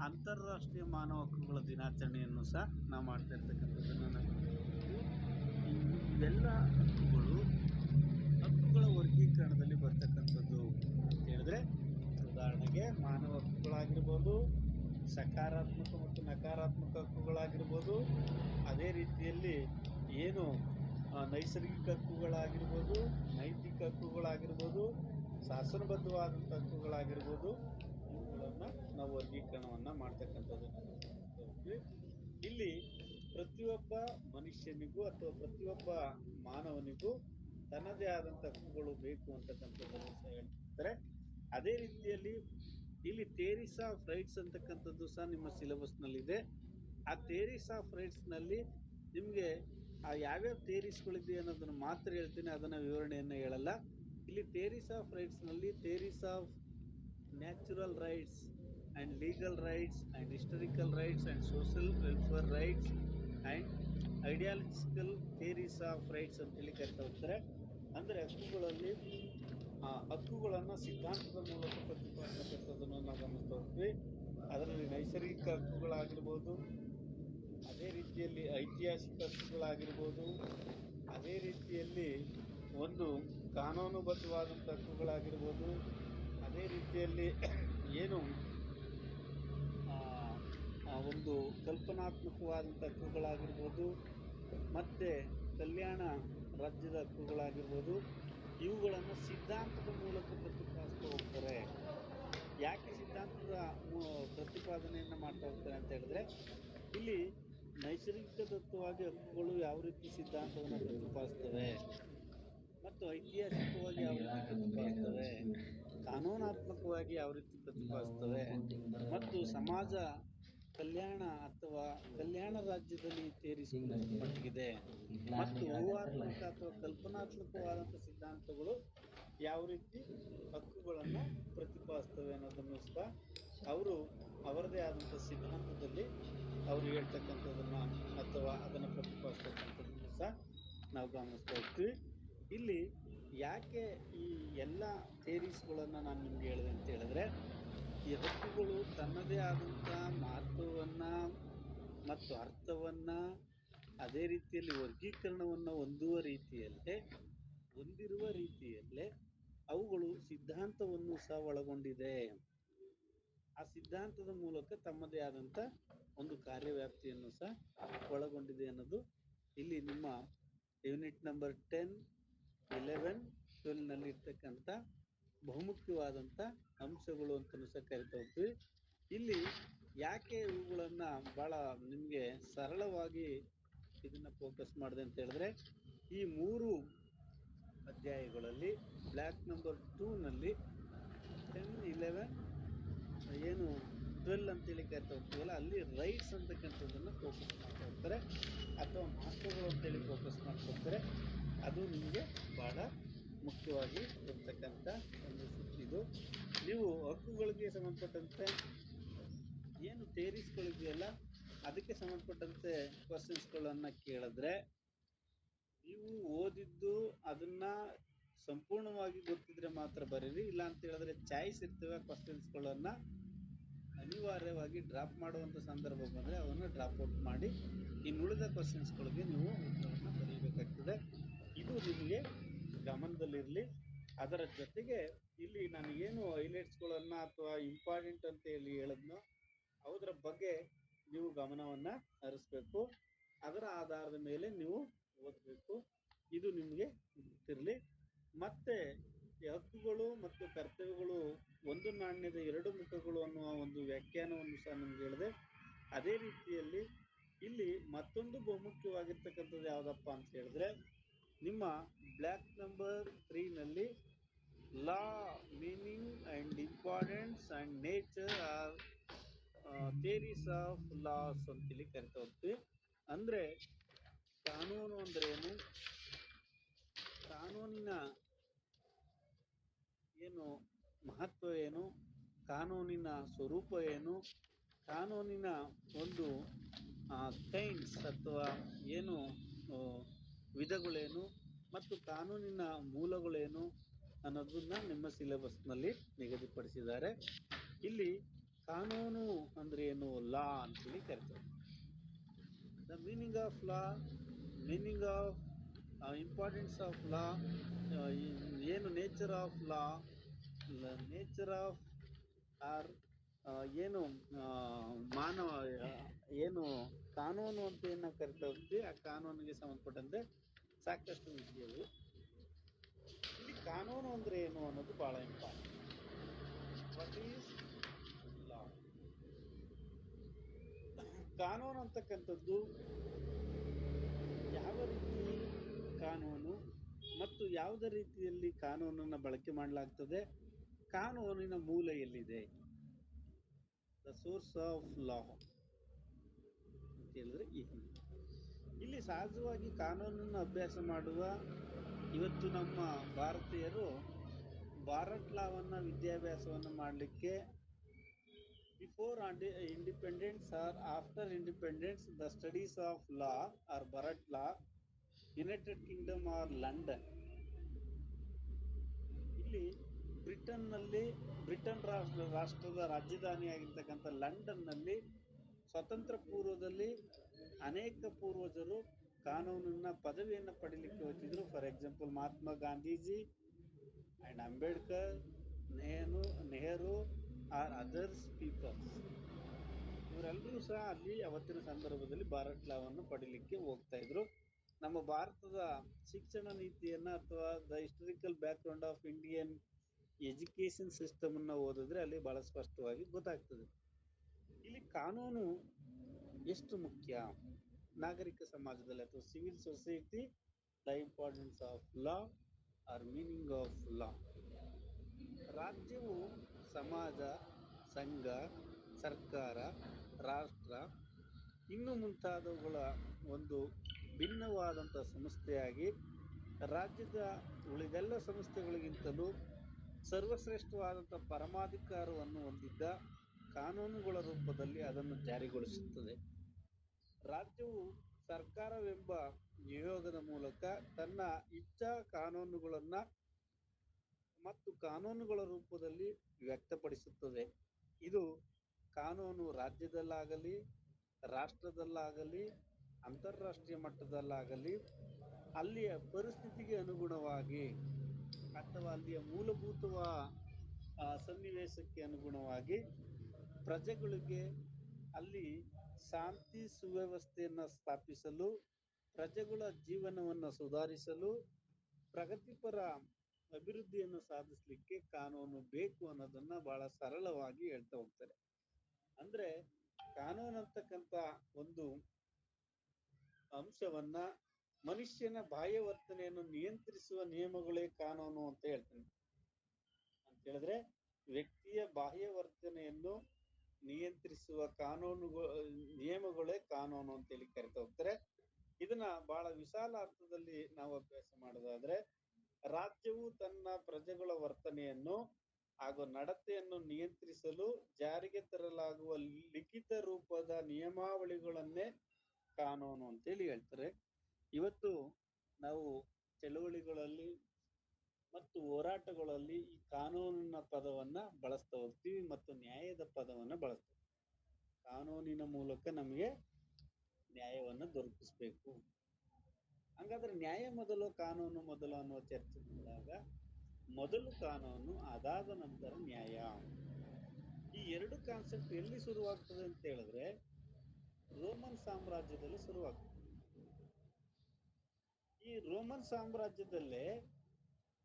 ಅಂತಾರಾಷ್ಟ್ರೀಯ ಮಾನವ ಹಕ್ಕುಗಳ ದಿನಾಚರಣೆಯನ್ನು ಸಹ ನಾವು ಮಾಡ್ತಾ ಇರ್ತಕ್ಕಂಥದ್ದನ್ನು ನಾವು ಇವೆಲ್ಲ ಹಕ್ಕುಗಳ ವರ್ಗೀಕರಣದಲ್ಲಿ ಬರ್ತಕ್ಕಂಥದ್ದು ಅಂತ ಹೇಳಿದ್ರೆ, ಉದಾಹರಣೆಗೆ ಮಾನವ ಹಕ್ಕುಗಳಾಗಿರ್ಬೋದು, ಸಕಾರಾತ್ಮಕ ಮತ್ತು ನಕಾರಾತ್ಮಕ ಹಕ್ಕುಗಳಾಗಿರ್ಬೋದು, ಅದೇ ರೀತಿಯಲ್ಲಿ ಏನು ನೈಸರ್ಗಿಕ ಹಕ್ಕುಗಳಾಗಿರ್ಬೋದು, ನೈತಿಕ ಹಕ್ಕುಗಳಾಗಿರ್ಬೋದು, ಶಾಸನಬದ್ಧವಾದಂಥ ಹಕ್ಕುಗಳಾಗಿರ್ಬೋದು, ಇವುಗಳನ್ನು ನಾವು ವರ್ಗೀಕರಣವನ್ನು ಮಾಡ್ತಕ್ಕಂಥದ್ದು. ಇಲ್ಲಿ ಪ್ರತಿಯೊಬ್ಬ ಮನುಷ್ಯನಿಗೂ ಅಥವಾ ಪ್ರತಿಯೊಬ್ಬ ಮಾನವನಿಗೂ ತನ್ನದೇ ಆದಂಥ ಹಕ್ಕುಗಳು ಬೇಕು ಅಂತಕ್ಕಂಥದ್ದನ್ನು ಸಹ ಹೇಳ್ತಾರೆ. ಅದೇ ರೀತಿಯಲ್ಲಿ ಇಲ್ಲಿ ಥಿಯರೀಸ್ ಆಫ್ ರೈಟ್ಸ್ ಅಂತಕ್ಕಂಥದ್ದು ಸಹ ನಿಮ್ಮ ಸಿಲೆಬಸ್ನಲ್ಲಿದೆ. ಆ ಥಿಯರೀಸ್ ಆಫ್ ರೈಟ್ಸ್ನಲ್ಲಿ ನಿಮಗೆ ಯಾವ್ಯಾವ ಥಿಯರೀಸ್ಗಳಿದೆ ಅನ್ನೋದನ್ನು ಮಾತ್ರ ಹೇಳ್ತೀನಿ, ಅದನ್ನು ವಿವರಣೆಯನ್ನು ಹೇಳಲ್ಲ. ಇಲ್ಲಿ ಥಿಯರೀಸ್ ಆಫ್ ರೈಟ್ಸ್ನಲ್ಲಿ theories of natural rights and legal rights and historical rights and social welfare rights and ideological theories of rights ಅಂತೇಳಿ ಕರಿತಾ ಹೋಗ್ತಾರೆ. ಅಂದರೆ ಹಕ್ಕುಗಳಲ್ಲಿ ಹಕ್ಕುಗಳನ್ನು ಸಿದ್ಧಾಂತದ ಮೂಲಕ ಪ್ರತಿಪಾದಿಸತಕ್ಕಂಥದ್ದನ್ನು ನಾವು ಗಮನಿಸ್ತಾ ಹೋಗ್ತೀವಿ. ಅದರಲ್ಲಿ ನೈಸರ್ಗಿಕ ಹಕ್ಕುಗಳಾಗಿರ್ಬೋದು, ಅದೇ ರೀತಿಯಲ್ಲಿ ಐತಿಹಾಸಿಕ ಹಕ್ಕುಗಳಾಗಿರ್ಬೋದು, ಅದೇ ರೀತಿಯಲ್ಲಿ ಒಂದು ಕಾನೂನುಬದ್ಧವಾದಂಥ ಹಕ್ಕುಗಳಾಗಿರ್ಬೋದು, ಅದೇ ರೀತಿಯಲ್ಲಿ ಏನು ಒಂದು ಕಲ್ಪನಾತ್ಮಕವಾದಂಥ ಹಕ್ಕುಗಳಾಗಿರ್ಬೋದು, ಮತ್ತು ಕಲ್ಯಾಣ ರಾಜ್ಯದ ಹಕ್ಕುಗಳಾಗಿರ್ಬೋದು, ಇವುಗಳನ್ನು ಸಿದ್ಧಾಂತದ ಮೂಲಕ ಪ್ರತಿಪಾದಿಸ್ತಾ ಹೋಗ್ತಾರೆ. ಯಾಕೆ ಸಿದ್ಧಾಂತದ ಪ್ರತಿಪಾದನೆಯನ್ನು ಮಾಡ್ತಾ ಹೋಗ್ತಾರೆ ಅಂತ ಹೇಳಿದ್ರೆ, ಇಲ್ಲಿ ನೈಸರ್ಗಿಕದತ್ತವಾಗಿ ಹಕ್ಕುಗಳು ಯಾವ ರೀತಿ ಸಿದ್ಧಾಂತವನ್ನು ಪ್ರತಿಪಾದಿಸ್ತವೆ ಮತ್ತು ಐತಿಹಾಸಿಕವಾಗಿ ಯಾವ ರೀತಿ ಪ್ರತಿಪಾದಿಸ್ತವೆ, ಕಾನೂನಾತ್ಮಕವಾಗಿ ಯಾವ ರೀತಿ ಪ್ರತಿಪಾದಿಸ್ತವೆ ಮತ್ತು ಸಮಾಜ ಕಲ್ಯಾಣ ಅಥವಾ ಕಲ್ಯಾಣ ರಾಜ್ಯದಲ್ಲಿ ಸೇರಿಸಲ್ಪಟ್ಟಿದೆ ಮತ್ತು ಊಹಾತ್ಮಕ ಅಥವಾ ಕಲ್ಪನಾತ್ಮಕವಾದಂಥ ಸಿದ್ಧಾಂತಗಳು ಯಾವ ರೀತಿ ಹಕ್ಕುಗಳನ್ನು ಪ್ರತಿಪಾದಿಸ್ತವೆ ಅನ್ನೋದನ್ನು ಸಹ ಅವರು ಅವರದೇ ಆದಂಥ ಸಿದ್ಧಾಂತದಲ್ಲಿ ಅವರು ಹೇಳ್ತಕ್ಕಂಥದ್ದನ್ನು ಅಥವಾ ಅದನ್ನು ಪ್ರತಿಪಾದಿಸ್ತಕ್ಕಂಥದ್ದನ್ನು ಸಹ ನಾವು ಗಮನಿಸ್ತಾ ಹೋಗ್ತೀವಿ. ಇಲ್ಲಿ ಯಾಕೆ ಈ ಎಲ್ಲ ಥಿಯರೀಸ್ಗಳನ್ನು ನಾನು ನಿಮ್ಗೆ ಹೇಳಿದೆ ಅಂತ ಹೇಳಿದ್ರೆ, ಈ ಹಕ್ಕುಗಳು ತನ್ನದೇ ಆದಂಥ ಮಹತ್ವವನ್ನು ಮತ್ತು ಅರ್ಥವನ್ನು ಅದೇ ರೀತಿಯಲ್ಲಿ ವರ್ಗೀಕರಣವನ್ನು ಹೊಂದಿರುವ ರೀತಿಯಲ್ಲೇ ಅವುಗಳು ಸಿದ್ಧಾಂತವನ್ನು ಸಹ ಒಳಗೊಂಡಿದೆ. ಆ ಸಿದ್ಧಾಂತದ ಮೂಲಕ ತಮ್ಮದೇ ಆದಂಥ ಒಂದು ಕಾರ್ಯವ್ಯಾಪ್ತಿಯನ್ನು ಸಹ ಒಳಗೊಂಡಿದೆ ಅನ್ನೋದು ಇಲ್ಲಿ ನಿಮ್ಮ ಯೂನಿಟ್ ನಂಬರ್ 10, 11, 12 ಇರ್ತಕ್ಕಂಥ ಬಹುಮುಖ್ಯವಾದಂಥ ಅಂಶಗಳು ಅಂತಲೂ ಸಹ ಕರಿತಾ ಹೋಗ್ತೀವಿ. ಇಲ್ಲಿ ಯಾಕೆ ಇವುಗಳನ್ನ ಬಹಳ ನಿಮಗೆ ಸರಳವಾಗಿ ಇದನ್ನ ಫೋಕಸ್ ಮಾಡಿದೆ ಅಂತ ಹೇಳಿದ್ರೆ, ಈ 3 ಅಧ್ಯಾಯಗಳಲ್ಲಿ ಬ್ಲಾಕ್ ನಂಬರ್ 2ನಲ್ಲಿ 10, 11 ಏನು 12 ಅಂತೇಳಿ ಕರಿತಾ ಹೋಗ್ತೀವಲ್ಲ, ಅಲ್ಲಿ ರೈಟ್ಸ್ ಅಂತಕ್ಕಂಥದ್ದನ್ನು ಫೋಕಸ್ ಮಾಡ್ತಾ ಹೋಗ್ತಾರೆ ಅಥವಾ ಮಹತ್ವಗಳು ಅಂತೇಳಿ ಫೋಕಸ್ ಮಾಡ್ಕೊಳ್ತಾರೆ. ಅದು ನಿಮಗೆ ಬಹಳ ಮುಖ್ಯವಾಗಿ ಇರ್ತಕ್ಕಂಥ ಒಂದು ಸುತ್ತಿದು. ನೀವು ಹಕ್ಕುಗಳಿಗೆ ಸಂಬಂಧಪಟ್ಟಂತೆ ಏನು ಥಿಯರೀಸ್ಗಳಿದೆಯಲ್ಲ, ಅದಕ್ಕೆ ಸಂಬಂಧಪಟ್ಟಂತೆ ಕ್ವಶನ್ಸ್ಗಳನ್ನು ಕೇಳಿದ್ರೆ ನೀವು ಓದಿದ್ದು ಅದನ್ನ ಸಂಪೂರ್ಣವಾಗಿ ಗೊತ್ತಿದ್ರೆ ಮಾತ್ರ ಬರೀರಿ. ಇಲ್ಲ ಅಂತ ಹೇಳಿದ್ರೆ ಚಾಯ್ಸ್ ಇರ್ತವೆ, ಕ್ವಶನ್ಸ್ಗಳನ್ನ ಅನಿವಾರ್ಯವಾಗಿ ಡ್ರಾಪ್ ಮಾಡುವಂಥ ಸಂದರ್ಭ ಬಂದರೆ ಅವನ್ನು ಡ್ರಾಪ್ ಔಟ್ ಮಾಡಿ ಇನ್ನುಳಿದ ಕ್ವಶನ್ಸ್ಗಳಿಗೆ ನೀವು ಉತ್ತರವನ್ನು ಬರೀಬೇಕಾಗ್ತದೆ. ಇದು ನಿಮಗೆ ಗಮನದಲ್ಲಿರಲಿ. ಅದರ ಜೊತೆಗೆ ಇಲ್ಲಿ ನಾನು ಏನು ಹೈಲೈಟ್ಸ್ಗಳನ್ನು ಅಥವಾ ಇಂಪಾರ್ಟೆಂಟ್ ಅಂತ ಹೇಳಿದ್ನೋ ಅದರ ಬಗ್ಗೆ ನೀವು ಗಮನವನ್ನು ಹರಿಸ್ಬೇಕು. ಅದರ ಆಧಾರದ ಮೇಲೆ ನೀವು ಓದಬೇಕು. ಇದು ನಿಮಗೆ ಗೊತ್ತಿರಲಿ. ಮತ್ತೆ ಹಕ್ಕುಗಳು ಮತ್ತು ಕರ್ತವ್ಯಗಳು ಒಂದು ನಾಣ್ಯದ 2 ಮುಖಗಳು ಅನ್ನುವ ಒಂದು ವ್ಯಾಖ್ಯಾನವನ್ನು ಸಹ ನಿಮ್ಗೆ ಹೇಳಿದೆ. ಅದೇ ರೀತಿಯಲ್ಲಿ ಇಲ್ಲಿ ಮತ್ತೊಂದು ಬಹುಮುಖ್ಯವಾಗಿರ್ತಕ್ಕಂಥದ್ದು ಯಾವುದಪ್ಪ ಅಂತ ಹೇಳಿದ್ರೆ, ನಿಮ್ಮ ಬ್ಲಾಕ್ ನಂಬರ್ 3ನಲ್ಲಿ law, meaning and importance and nature or theories of laws ಅಂತೇಳಿ ಕರಿತಾ ಹೋಗ್ತೀವಿ. ಅಂದ್ರೆ ಕಾನೂನು ಅಂದ್ರೆ ಏನು, ಕಾನೂನಿನ ಏನು ಮಹತ್ವ ಏನು, ಕಾನೂನಿನ ಸ್ವರೂಪ ಏನು, ಕಾನೂನಿನ ಒಂದು ಕೈಂಡ್ಸ್ ಅಥವಾ ಏನು ವಿಧಗಳೇನು ಮತ್ತು ಕಾನೂನಿನ ಮೂಲಗಳೇನು ಅನ್ನೋದನ್ನ ನಿಮ್ಮ ಸಿಲೆಬಸ್ನಲ್ಲಿ ನಿಗದಿಪಡಿಸಿದ್ದಾರೆ. ಇಲ್ಲಿ ಕಾನೂನು ಅಂದ್ರೆ ಏನು, ಲಾ ಅಂತೇಳಿ ಕರಿತಾರೆ. The meaning of law, meaning of importance of law, ಏನು nature of law, nature of or ಏನು ಮಾನವ ಏನು ಕಾನೂನು ಅಂತ ಏನ ಕರಿತಾ ಹೋಗ್ತೀವಿ, ಆ ಕಾನೂನಿಗೆ ಸಂಬಂಧಪಟ್ಟಂತೆ ಸಾಕಷ್ಟು ವಿಷಯಗಳು. ಇಲ್ಲಿ ಕಾನೂನು ಅಂದ್ರೆ ಏನು ಅನ್ನೋದು ಬಹಳ ಇಂಪಾರ್ಟೆಂಟ್. ವಾಟ್ ಈಸ್ ಲಾ? ಕಾನೂನು ಅಂತಕ್ಕಂಥದ್ದು ಯಾವ ರೀತಿ ಕಾನೂನು ಮತ್ತು ಯಾವುದೇ ರೀತಿಯಲ್ಲಿ ಕಾನೂನನ್ನು ಬಳಕೆ ಮಾಡಲಾಗ್ತದೆ, ಕಾನೂನಿನ ಮೂಲ ಎಲ್ಲಿದೆ, ದ ಸೋರ್ಸ್ ಆಫ್ ಲಾ ಅಂತ ಹೇಳಿದ್ರೆ ಇಲ್ಲಿ ಸಹಜವಾಗಿ ಕಾನೂನನ್ನು ಅಭ್ಯಾಸ ಮಾಡುವ ಇವತ್ತು ನಮ್ಮ ಭಾರತೀಯರು ಭಾರತ್ ಲಾವನ್ನು ವಿದ್ಯಾಭ್ಯಾಸವನ್ನು ಮಾಡಲಿಕ್ಕೆ before independence or after independence the studies of law or Bharat law, United Kingdom or London. ಇಲ್ಲಿ ಬ್ರಿಟನ್ ರಾಷ್ಟ್ರದ ರಾಜಧಾನಿಯಾಗಿರ್ತಕ್ಕಂಥ ಲಂಡನ್ನಲ್ಲಿ ಸ್ವತಂತ್ರ ಪೂರ್ವದಲ್ಲಿ ಅನೇಕ ಪೂರ್ವಜರು ಕಾನೂನಿನ ಪದವಿಯನ್ನು ಪಡೀಲಿಕ್ಕೆ ಹೋಗ್ತಿದ್ರು. For example Mahatma Gandhiji and Ambedkar, Nehru or others peoples, ಇವರೆಲ್ಲರೂ ಸಹ ಅಲ್ಲಿ ಅವತ್ತಿನ ಸಂದರ್ಭದಲ್ಲಿ ಭಾರತ್ ಲಾವನ್ನು ಪಡೀಲಿಕ್ಕೆ ಹೋಗ್ತಾ ಇದ್ರು. ನಮ್ಮ ಭಾರತದ ಶಿಕ್ಷಣ ನೀತಿಯನ್ನ ಅಥವಾ the historical back ground of Indian education system ಅನ್ನ ಓದಿದ್ರೆ ಅಲ್ಲಿ ಬಹಳ ಸ್ಪಷ್ಟವಾಗಿ ಗೊತ್ತಾಗ್ತದೆ. ಇಲ್ಲಿ ಕಾನೂನು ಎಷ್ಟು ಮುಖ್ಯ ನಾಗರಿಕ ಸಮಾಜದಲ್ಲಿ ಅಥವಾ civil society, the importance of law or meaning of law. ರಾಜ್ಯವು ಸಮಾಜ, ಸಂಘ, ಸರ್ಕಾರ, ರಾಷ್ಟ್ರ ಇನ್ನು ಮುಂತಾದವುಗಳ ಒಂದು ಭಿನ್ನವಾದಂಥ ಸಂಸ್ಥೆಯಾಗಿ ರಾಜ್ಯದ ಉಳಿದೆಲ್ಲ ಸಂಸ್ಥೆಗಳಿಗಿಂತಲೂ ಸರ್ವಶ್ರೇಷ್ಠವಾದಂಥ ಪರಮಾಧಿಕಾರವನ್ನು ಹೊಂದಿದ್ದ ಕಾನೂನುಗಳ ರೂಪದಲ್ಲಿ ಅದನ್ನು ಜಾರಿಗೊಳಿಸುತ್ತದೆ. ರಾಜ್ಯವು ಸರ್ಕಾರವೆಂಬ ನಿಯೋಗದ ಮೂಲಕ ತನ್ನ ಇಚ್ಛಾ ಕಾನೂನುಗಳನ್ನು ಮತ್ತು ಕಾನೂನುಗಳ ರೂಪದಲ್ಲಿ ವ್ಯಕ್ತಪಡಿಸುತ್ತದೆ. ಇದು ಕಾನೂನು ರಾಜ್ಯದಲ್ಲಾಗಲಿ ರಾಷ್ಟ್ರದಲ್ಲಾಗಲಿ ಅಂತಾರಾಷ್ಟ್ರೀಯ ಮಟ್ಟದಲ್ಲಾಗಲಿ ಅಲ್ಲಿಯ ಪರಿಸ್ಥಿತಿಗೆ ಅನುಗುಣವಾಗಿ ಅಥವಾ ಅಲ್ಲಿಯ ಮೂಲಭೂತ ಸನ್ನಿವೇಶಕ್ಕೆ ಅನುಗುಣವಾಗಿ ಪ್ರಜೆಗಳಿಗೆ ಅಲ್ಲಿ ಶಾಂತಿ ಸುವ್ಯವಸ್ಥೆಯನ್ನು ಸ್ಥಾಪಿಸಲು, ಪ್ರಜೆಗಳ ಜೀವನವನ್ನು ಸುಧಾರಿಸಲು, ಪ್ರಗತಿಪರ ಅಭಿವೃದ್ಧಿಯನ್ನು ಸಾಧಿಸಲಿಕ್ಕೆ ಕಾನೂನು ಬೇಕು ಅನ್ನೋದನ್ನ ಬಹಳ ಸರಳವಾಗಿ ಹೇಳ್ತಾ ಹೋಗ್ತಾರೆ. ಅಂದ್ರೆ ಕಾನೂನು ಅಂತಕ್ಕಂಥ ಒಂದು ಅಂಶವನ್ನ ಮನುಷ್ಯನ ಬಾಹ್ಯ ವರ್ತನೆಯನ್ನು ನಿಯಂತ್ರಿಸುವ ನಿಯಮಗಳೇ ಕಾನೂನು ಅಂತ ಹೇಳ್ತೀನಿ. ಅಂತ ಹೇಳಿದ್ರೆ ವ್ಯಕ್ತಿಯ ಬಾಹ್ಯ ವರ್ತನೆಯನ್ನು ನಿಯಂತ್ರಿಸುವ ನಿಯಮಗಳೇ ಕಾನೂನು ಅಂತ ಹೇಳಿ ಕರಿತಾ ಹೋಗ್ತಾರೆ. ಇದನ್ನ ಬಹಳ ವಿಶಾಲ ಅರ್ಥದಲ್ಲಿ ನಾವು ಅಭ್ಯಾಸ ಮಾಡೋದಾದ್ರೆ, ರಾಜ್ಯವು ತನ್ನ ಪ್ರಜೆಗಳ ವರ್ತನೆಯನ್ನು ಹಾಗೂ ನಡತೆಯನ್ನು ನಿಯಂತ್ರಿಸಲು ಜಾರಿಗೆ ತರಲಾಗುವ ಲಿಖಿತ ರೂಪದ ನಿಯಮಾವಳಿಗಳನ್ನೇ ಕಾನೂನು ಅಂತೇಳಿ ಹೇಳ್ತಾರೆ. ಇವತ್ತು ನಾವು ಚಳವಳಿಗಳಲ್ಲಿ ಮತ್ತು ಹೋರಾಟಗಳಲ್ಲಿ ಈ ಕಾನೂನಿನ ಪದವನ್ನ ಬಳಸ್ತಾ ಹೋಗ್ತೀವಿ ಮತ್ತು ನ್ಯಾಯದ ಪದವನ್ನ ಬಳಸ್ತೀವಿ. ಕಾನೂನಿನ ಮೂಲಕ ನಮಗೆ ನ್ಯಾಯವನ್ನು ದೊರಕಿಸ್ಬೇಕು. ಹಂಗಾದ್ರೆ ನ್ಯಾಯ ಮೊದಲು ಕಾನೂನು ಮೊದಲು ಅನ್ನುವ ಚರ್ಚೆ ಬಂದಾಗ ಮೊದಲು ಕಾನೂನು, ಅದಾದ ನಂತರ ನ್ಯಾಯ. ಈ ಎರಡು ಕಾನ್ಸೆಪ್ಟ್ ಎಲ್ಲಿ ಶುರುವಾಗ್ತದೆ ಅಂತ ಹೇಳಿದ್ರೆ ರೋಮನ್ ಸಾಮ್ರಾಜ್ಯದಲ್ಲಿ ಶುರುವಾಗ್ತದೆ. ಈ ರೋಮನ್ ಸಾಮ್ರಾಜ್ಯದಲ್ಲೇ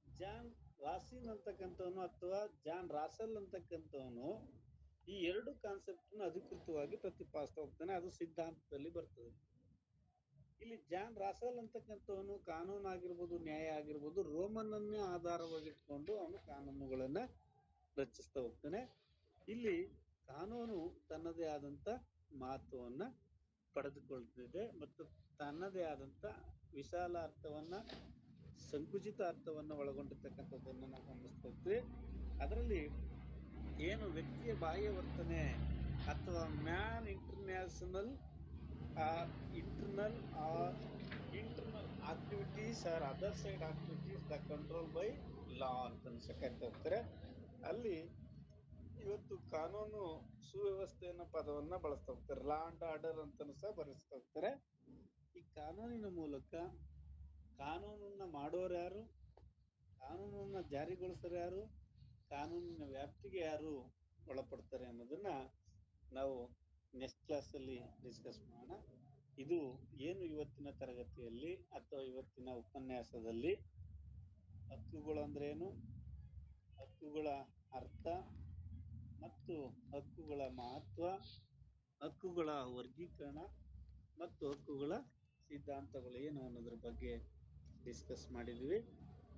ಜಾನ್ ರಾಸಿನ್ ಅಂತಕ್ಕಂಥವನು ಅಥವಾ ಜಾನ್ ರಾಸೆಲ್ ಅಂತಕ್ಕಂಥವನು ಈ ಎರಡು ಕಾನ್ಸೆಪ್ಟ್ ಅಧಿಕೃತವಾಗಿ ಪ್ರತಿಪಾದಿಸ್ತಾ ಹೋಗ್ತಾನೆ. ಅದು ಸಿದ್ಧಾಂತದಲ್ಲಿ ಬರ್ತದೆ. ಇಲ್ಲಿ ಜಾನ್ ರಾಸೆಲ್ ಅಂತಕ್ಕಂಥವನು ಕಾನೂನು ಆಗಿರ್ಬೋದು, ನ್ಯಾಯ ಆಗಿರ್ಬೋದು, ರೋಮನ್ನನ್ನೇ ಆಧಾರವಾಗಿಟ್ಕೊಂಡು ಅವನು ಕಾನೂನುಗಳನ್ನ ರಚಿಸ್ತಾ ಹೋಗ್ತಾನೆ. ಇಲ್ಲಿ ಕಾನೂನು ತನ್ನದೇ ಆದಂತ ಮಹತ್ವವನ್ನ ಪಡೆದುಕೊಳ್ತಿದೆ ಮತ್ತು ತನ್ನದೇ ಆದಂತ ವಿಶಾಲ ಅರ್ಥವನ್ನ, ಸಂಕುಚಿತ ಅರ್ಥವನ್ನ ಒಳಗೊಂಡಿರ್ತಕ್ಕಂಥದ್ದನ್ನ ನಾವು ಗಮನಿಸ್ತೀವಿ. ಅದರಲ್ಲಿ ಏನು ವ್ಯಕ್ತಿಯ ಬಾಹ್ಯ ವರ್ತನೆ ಅಥವಾ man internal activities are other side activities the control by ಲಾ ಅಂತ ಕರಿತಾ ಹೋಗ್ತಾರೆ. ಅಲ್ಲಿ ಇವತ್ತು ಕಾನೂನು ಸುವ್ಯವಸ್ಥೆಯನ್ನ ಪದವನ್ನ ಬಳಸ್ತಾ ಹೋಗ್ತಾರೆ. ಲಾ ಅಂಡ್ ಆರ್ಡರ್ ಅಂತಲೂ ಸಹ ಬಳಸ್ತಾ ಹೋಗ್ತಾರೆ. ಈ ಕಾನೂನಿನ ಮೂಲಕ ಕಾನೂನನ್ನ ಮಾಡೋರು ಯಾರು, ಕಾನೂನನ್ನ ಜಾರಿಗೊಳಿಸೋರು ಯಾರು, ಕಾನೂನಿನ ವ್ಯಾಪ್ತಿಗೆ ಯಾರು ಒಳಪಡ್ತಾರೆ ಅನ್ನೋದನ್ನ ನಾವು ನೆಕ್ಸ್ಟ್ ಕ್ಲಾಸ್ ಅಲ್ಲಿ ಡಿಸ್ಕಸ್ ಮಾಡೋಣ. ಇದು ಏನು ಇವತ್ತಿನ ತರಗತಿಯಲ್ಲಿ ಅಥವಾ ಇವತ್ತಿನ ಉಪನ್ಯಾಸದಲ್ಲಿ ಹಕ್ಕುಗಳು ಅಂದ್ರೆ ಏನು, ಹಕ್ಕುಗಳ ಅರ್ಥ ಮತ್ತು ಹಕ್ಕುಗಳ ಮಹತ್ವ, ಹಕ್ಕುಗಳ ವರ್ಗೀಕರಣ ಮತ್ತು ಹಕ್ಕುಗಳ ಸಿದ್ಧಾಂತಗಳು ಏನು ಅನ್ನೋದ್ರ ಬಗ್ಗೆ ಡಿಸ್ಕಸ್ ಮಾಡಿದ್ವಿ.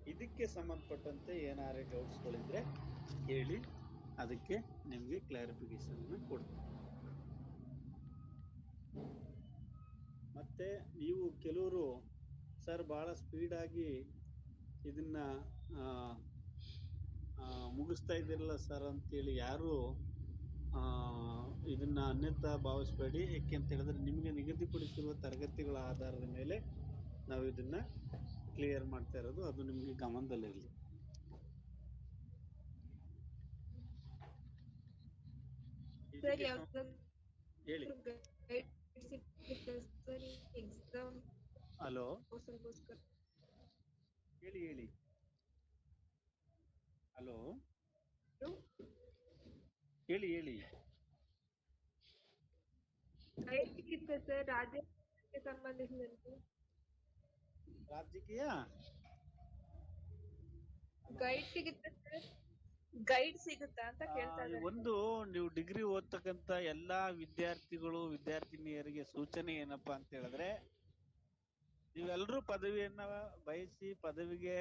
ಇದಕ್ಕೆ ಸಂಬಂಧಪಟ್ಟಂತೆ ಏನಾರೇ ಡೌಟ್ಸ್ಗಳಿದ್ರೆ ಹೇಳಿ, ಅದಕ್ಕೆ ನಿಮಗೆ ಕ್ಲಾರಿಫಿಕೇಶನ್ ಕೊಡ್ತೀನಿ. ಮತ್ತೆ ನೀವು ಕೆಲವರು ಸರ್ ಬಹಳ ಸ್ಪೀಡಾಗಿ ಇದನ್ನ ಮುಗಿಸ್ತಾ ಇದ್ದೀರಲ್ಲ ಸರ್ ಅಂತೇಳಿ ಯಾರು ಇದನ್ನ ಅನ್ಯತಾ ಭಾವಿಸ್ಬೇಡಿ. ಯಾಕೆ ಅಂತ ಹೇಳಿದ್ರೆ ನಿಮಗೆ ನಿಗದಿಪಡಿಸಿರುವ ತರಗತಿಗಳ ಆಧಾರದ ಮೇಲೆ ನಾವು ಇದನ್ನ ಕ್ಲಿಯರ್ ಮಾಡ್ತಾ ಇರೋದು, ಅದು ನಿಮಗೆ ಗಮನದಲ್ಲಿರಲಿ. ಹೇಳಿ. ಹಲೋ, ಹೇಳಿ ಹೇಳಿ. ಹಲೋ, ಹೇಳಿ ಹೇಳಿ. ರಾಜಕೀಯಕ್ಕೆ ಸಂಬಂಧಿಸಿದಂತೆ ರಾಜಕೀಯ ಗೈಡ್ ಸಿಗುತ್ತಾ ಅಂತ ಕೇಳ್ತಾ ಇದ್ದಾರೆ. ಒಂದು ನೀವು ಡಿಗ್ರಿ ಓದ್ತಕ್ಕಂತ ಎಲ್ಲಾ ವಿದ್ಯಾರ್ಥಿಗಳು ವಿದ್ಯಾರ್ಥಿನಿಯರಿಗೆ ಸೂಚನೆ ಏನಪ್ಪಾ ಅಂತ ಹೇಳಿದ್ರೆ, ನೀವೆಲ್ಲರೂ ಪದವಿಯನ್ನ ಬಯಸಿ ಪದವಿಗೆ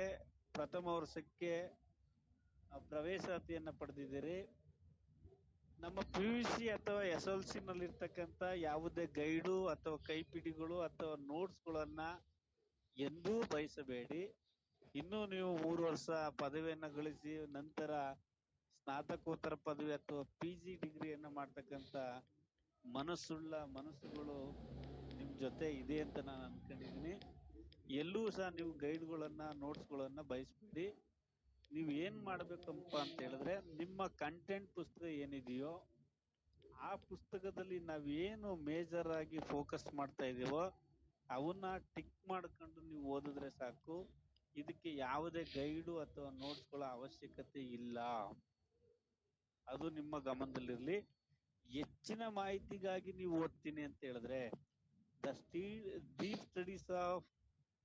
ಪ್ರಥಮ ವರ್ಷಕ್ಕೆ ಪ್ರವೇಶಾತಿಯನ್ನ ಪಡೆದಿದ್ದೀರಿ. ನಮ್ಮ PUC ಅಥವಾ SLC ನಲ್ಲಿ ಇರ್ತಕ್ಕಂಥ ಯಾವುದೇ ಗೈಡು ಅಥವಾ ಕೈಪಿಡಿಗಳು ಅಥವಾ ನೋಟ್ಸ್ಗಳನ್ನ ಎಂದೂ ಬಯಸಬೇಡಿ. ಇನ್ನೂ ನೀವು 3 ವರ್ಷ ಪದವಿಯನ್ನ ಗಳಿಸಿ ನಂತರ ಸ್ನಾತಕೋತ್ತರ ಪದವಿ ಅಥವಾ PG ಡಿಗ್ರಿಯನ್ನ ಮಾಡ್ತಕ್ಕಂಥ ಮನಸ್ಸುಗಳು ನಿಮ್ ಜೊತೆ ಇದೆ ಅಂತ ನಾನು ಅನ್ಕೊಂಡಿದ್ದೀನಿ. ಎಲ್ಲೂ ಸಹ ನೀವು ಗೈಡ್ಗಳನ್ನ ನೋಟ್ಸ್ಗಳನ್ನ ಬಯಸ್ಬೇಡಿ. ನೀವು ಏನ್ ಮಾಡ್ಬೇಕಪ್ಪ ಅಂತ ಹೇಳಿದ್ರೆ, ನಿಮ್ಮ ಕಂಟೆಂಟ್ ಪುಸ್ತಕ ಏನಿದೆಯೋ ಆ ಪುಸ್ತಕದಲ್ಲಿ ನಾವೇನು ಮೇಜರ್ ಆಗಿ ಫೋಕಸ್ ಮಾಡ್ತಾ ಇದೀವೋ ಅವನ್ನ ಟಿಕ್ ಮಾಡ್ಕೊಂಡು ನೀವು ಓದಿದ್ರೆ ಸಾಕು. ಇದಕ್ಕೆ ಯಾವುದೇ ಗೈಡು ಅಥವಾ ನೋಟ್ಸ್ಗಳ ಅವಶ್ಯಕತೆ ಇಲ್ಲ. ಅದು ನಿಮ್ಮ ಗಮನದಲ್ಲಿರ್ಲಿ. ಹೆಚ್ಚಿನ ಮಾಹಿತಿಗಾಗಿ ನೀವು ಓದ್ತೀನಿ ಅಂತ ಹೇಳಿದ್ರೆ deep studies of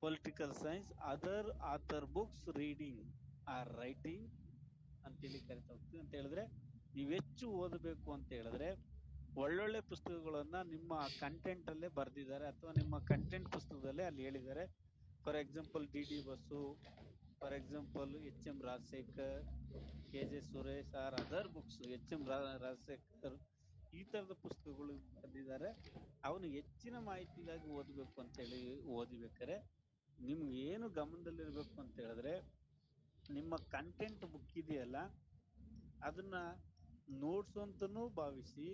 political science other author books reading or writing ಅಂತೇಳಿ ಕರಿತಾ ಹೋಗ್ತೀವಿ. ಅಂತ ಹೇಳಿದ್ರೆ ನೀವು ಹೆಚ್ಚು ಓದಬೇಕು ಅಂತ ಹೇಳಿದ್ರೆ ಒಳ್ಳೊಳ್ಳೆ ಪುಸ್ತಕಗಳನ್ನ ನಿಮ್ಮ ಕಂಟೆಂಟ್ ಅಲ್ಲೇ ಬರ್ದಿದ್ದಾರೆ ಅಥವಾ ನಿಮ್ಮ ಕಂಟೆಂಟ್ ಪುಸ್ತಕದಲ್ಲೇ ಅಲ್ಲಿ ಹೇಳಿದ್ದಾರೆ. For example D Basu, for example H M. Rajashekar, K J. Suresh or other books, H M. Rajashekar ಈ ತರದ ಪುಸ್ತಕಗಳು ಬಂದಿದ್ದಾರೆ. ಅವನು ಹೆಚ್ಚಿನ ಮಾಹಿತಿಗಾಗಿ ಓದಬೇಕು ಅಂತ ಹೇಳಿ ಓದಿಬೇಕಾರೆ ನಿಮ್ಗೆ ಏನು ಗಮನದಲ್ಲಿರ್ಬೇಕು ಅಂತ ಹೇಳಿದ್ರೆ ನಿಮ್ಮ ಕಂಟೆಂಟ್ ಬುಕ್ ಇದೆಯಲ್ಲ ಅದನ್ನ ನೋಟ್ಸ್ ಅಂತಾನೂ ಭಾವಿಸಿ,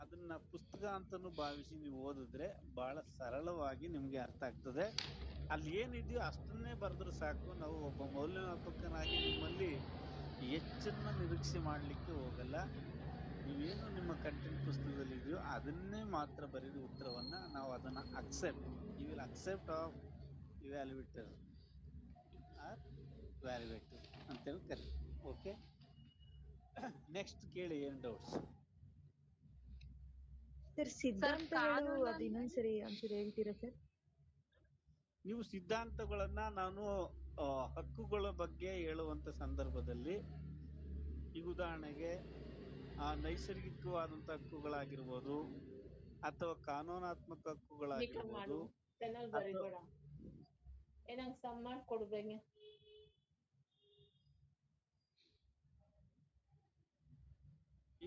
ಅದನ್ನ ಪುಸ್ತಕ ಅಂತಾನೂ ಭಾವಿಸಿ ನೀವು ಓದಿದ್ರೆ ಬಹಳ ಸರಳವಾಗಿ ನಿಮ್ಗೆ ಅರ್ಥ ಆಗ್ತದೆ. ಅಲ್ಲಿ ಏನಿದೆಯೋ ಅಷ್ಟನ್ನೇ ಬರೆದ್ರೆ ಸಾಕು. ನಾವು ಒಬ್ಬ ಮೌಲ್ಯಮಾಪಕನಾಗಿ ನಿಮ್ಮಲ್ಲಿ ಹೆಚ್ಚನ್ನ ನಿರೀಕ್ಷೆ ಮಾಡಲಿಕ್ಕೆ ಹೋಗಲ್ಲ. ನೀವೇನು ನಿಮ್ಮ ಕಂಟೆಂಟ್ ಪುಸ್ತಕದಲ್ಲಿ ಇದೆಯೋ ಅದನ್ನೇ ಮಾತ್ರ ಬರೀರಿ ಉತ್ತರವನ್ನ. ನಾವು ಅದನ್ನ you will accept of evaluator or valuator ಅಂತೇಳಿ ಕರಿ. ಓಕೆ, ನೆಕ್ಸ್ಟ್ ಕೇಳಿ ಏನ್ ಡೌಟ್ಸ್? ಸರ್ ಸಿದ್ಧಾಂತಗಳು ಅದು ಇನ್ನೊಂದ್ಸರಿ ಒಂದ್ಸರಿ ಹೇಳ್ತೀರಾ ಸರ್? ನೀವು ಸಿದ್ಧಾಂತಗಳನ್ನ ನಾನು ಹಕ್ಕುಗಳ ಬಗ್ಗೆ ಹೇಳುವಂತ ಸಂದರ್ಭದಲ್ಲಿ ಈಗ ಉದಾಹರಣೆಗೆ ನೈಸರ್ಗಿಕವಾದಂತ ಹಕ್ಕುಗಳಾಗಿರ್ಬೋದು ಅಥವಾ ಕಾನೂನಾತ್ಮಕ ಹಕ್ಕುಗಳಾಗಿರ್ಬೋದು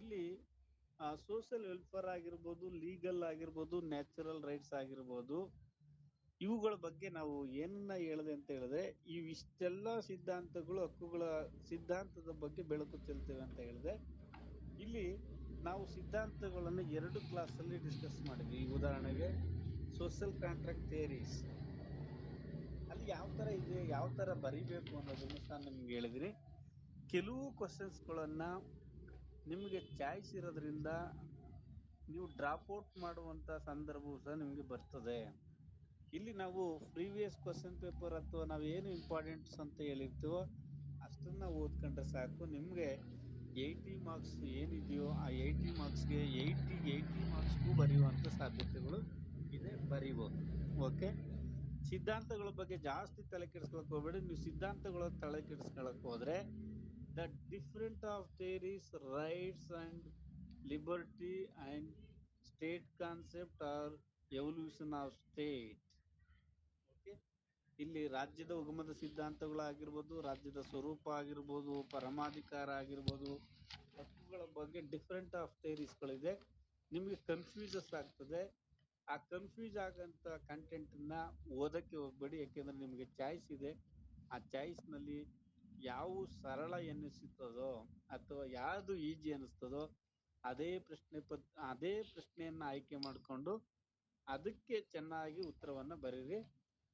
ಇಲ್ಲಿ ಸೋಷಿಯಲ್ ವೆಲ್ಫೇರ್ ಆಗಿರ್ಬೋದು, ಲೀಗಲ್ ಆಗಿರ್ಬೋದು, ನ್ಯಾಚುರಲ್ ರೈಟ್ಸ್ ಆಗಿರ್ಬೋದು, ಇವುಗಳ ಬಗ್ಗೆ ನಾವು ಏನನ್ನ ಹೇಳಿದೆ ಅಂತ ಹೇಳಿದ್ರೆ ಇವಿಷ್ಟೆಲ್ಲ ಸಿದ್ಧಾಂತಗಳು ಹಕ್ಕುಗಳ ಸಿದ್ಧಾಂತದ ಬಗ್ಗೆ ಬೆಳಕು ಚೆಲ್ತೇವೆ ಅಂತ ಹೇಳಿದೆ. ಇಲ್ಲಿ ನಾವು ಸಿದ್ಧಾಂತಗಳನ್ನು 2 ಕ್ಲಾಸಲ್ಲಿ ಡಿಸ್ಕಸ್ ಮಾಡಿದ್ವಿ. ಈ ಉದಾಹರಣೆಗೆ ಸೋಷಿಯಲ್ ಕಾಂಟ್ರಾಕ್ಟ್ ಥಿಯರೀಸ್ ಅಲ್ಲಿ ಯಾವ ತರ ಇದೆ, ಯಾವ ತರ ಬರಿಬೇಕು ಅನ್ನೋದನ್ನು ಸಹ ನಿಮ್ಗೆ ಹೇಳಿದ್ರಿ. ಕೆಲವು ಕ್ವಶನ್ಸ್ಗಳನ್ನ ನಿಮಗೆ ಚಾಯ್ಸ್ ಇರೋದ್ರಿಂದ ನೀವು ಡ್ರಾಪ್ ಔಟ್ ಮಾಡುವಂತ ಸಂದರ್ಭವೂ ಸಹ ನಿಮ್ಗೆ ಬರ್ತದೆ. ಇಲ್ಲಿ ನಾವು ಪ್ರೀವಿಯಸ್ ಕ್ವಶನ್ ಪೇಪರ್ ಅಥವಾ ನಾವು ಏನು ಇಂಪಾರ್ಟೆಂಟ್ಸ್ ಅಂತ ಹೇಳಿರ್ತೀವೋ ಅಷ್ಟನ್ನ ಓದ್ಕೊಂಡ್ರೆ ಸಾಕು. ನಿಮ್ಗೆ 80 ಮಾರ್ಕ್ಸ್ ಏನಿದೆಯೋ ಆ 80 ಮಾರ್ಕ್ಸ್ಗೆ 80 ಮಾರ್ಕ್ಸ್ಗೂ ಬರೆಯುವಂತ ಸಾಧ್ಯತೆಗಳು ಇದೆ, ಬರೀಬಹುದು. ಓಕೆ, ಸಿದ್ಧಾಂತಗಳ ಬಗ್ಗೆ ಜಾಸ್ತಿ ತಲೆ ಕೆಡಿಸ್ಕೊಳಕ್ ಹೋಗ್ಬೇಡಿ. ನೀವು ಸಿದ್ಧಾಂತಗಳ ತಲೆ ಕೆಡಿಸ್ಕೊಳಕ್ ಹೋದ್ರೆ the different of theories, rights and liberty and state concept or evolution of state. ಇಲ್ಲಿ ರಾಜ್ಯದ ಉಗಮದ ಸಿದ್ಧಾಂತಗಳಾಗಿರ್ಬೋದು, ರಾಜ್ಯದ ಸ್ವರೂಪ ಆಗಿರ್ಬೋದು, ಪರಮಾಧಿಕಾರ ಆಗಿರ್ಬೋದು, ಹಕ್ಕುಗಳ ಬಗ್ಗೆ ಡಿಫರೆಂಟ್ ಆಫ್ ಥಿಯರೀಸ್ಗಳಿದೆ. ನಿಮಗೆ ಕನ್ಫ್ಯೂಸಸ್ ಆಗ್ತದೆ. ಆ ಕನ್ಫ್ಯೂಸ್ ಆಗಂತ ಕಂಟೆಂಟ್ ನ ಓದಕ್ಕೆ ಹೋಗ್ಬೇಡಿ, ಯಾಕೆಂದ್ರೆ ನಿಮಗೆ ಚಾಯ್ಸ್ ಇದೆ. ಆ ಚಾಯ್ಸ್ ನಲ್ಲಿ ಯಾವ ಸರಳ ಎನ್ನಿಸುತ್ತದೋ ಅಥವಾ ಯಾವುದು ಈಜಿ ಅನಿಸ್ತದೋ ಅದೇ ಪ್ರಶ್ನೆಯನ್ನ ಆಯ್ಕೆ ಮಾಡಿಕೊಂಡು ಅದಕ್ಕೆ ಚೆನ್ನಾಗಿ ಉತ್ತರವನ್ನ ಬರೀರಿ.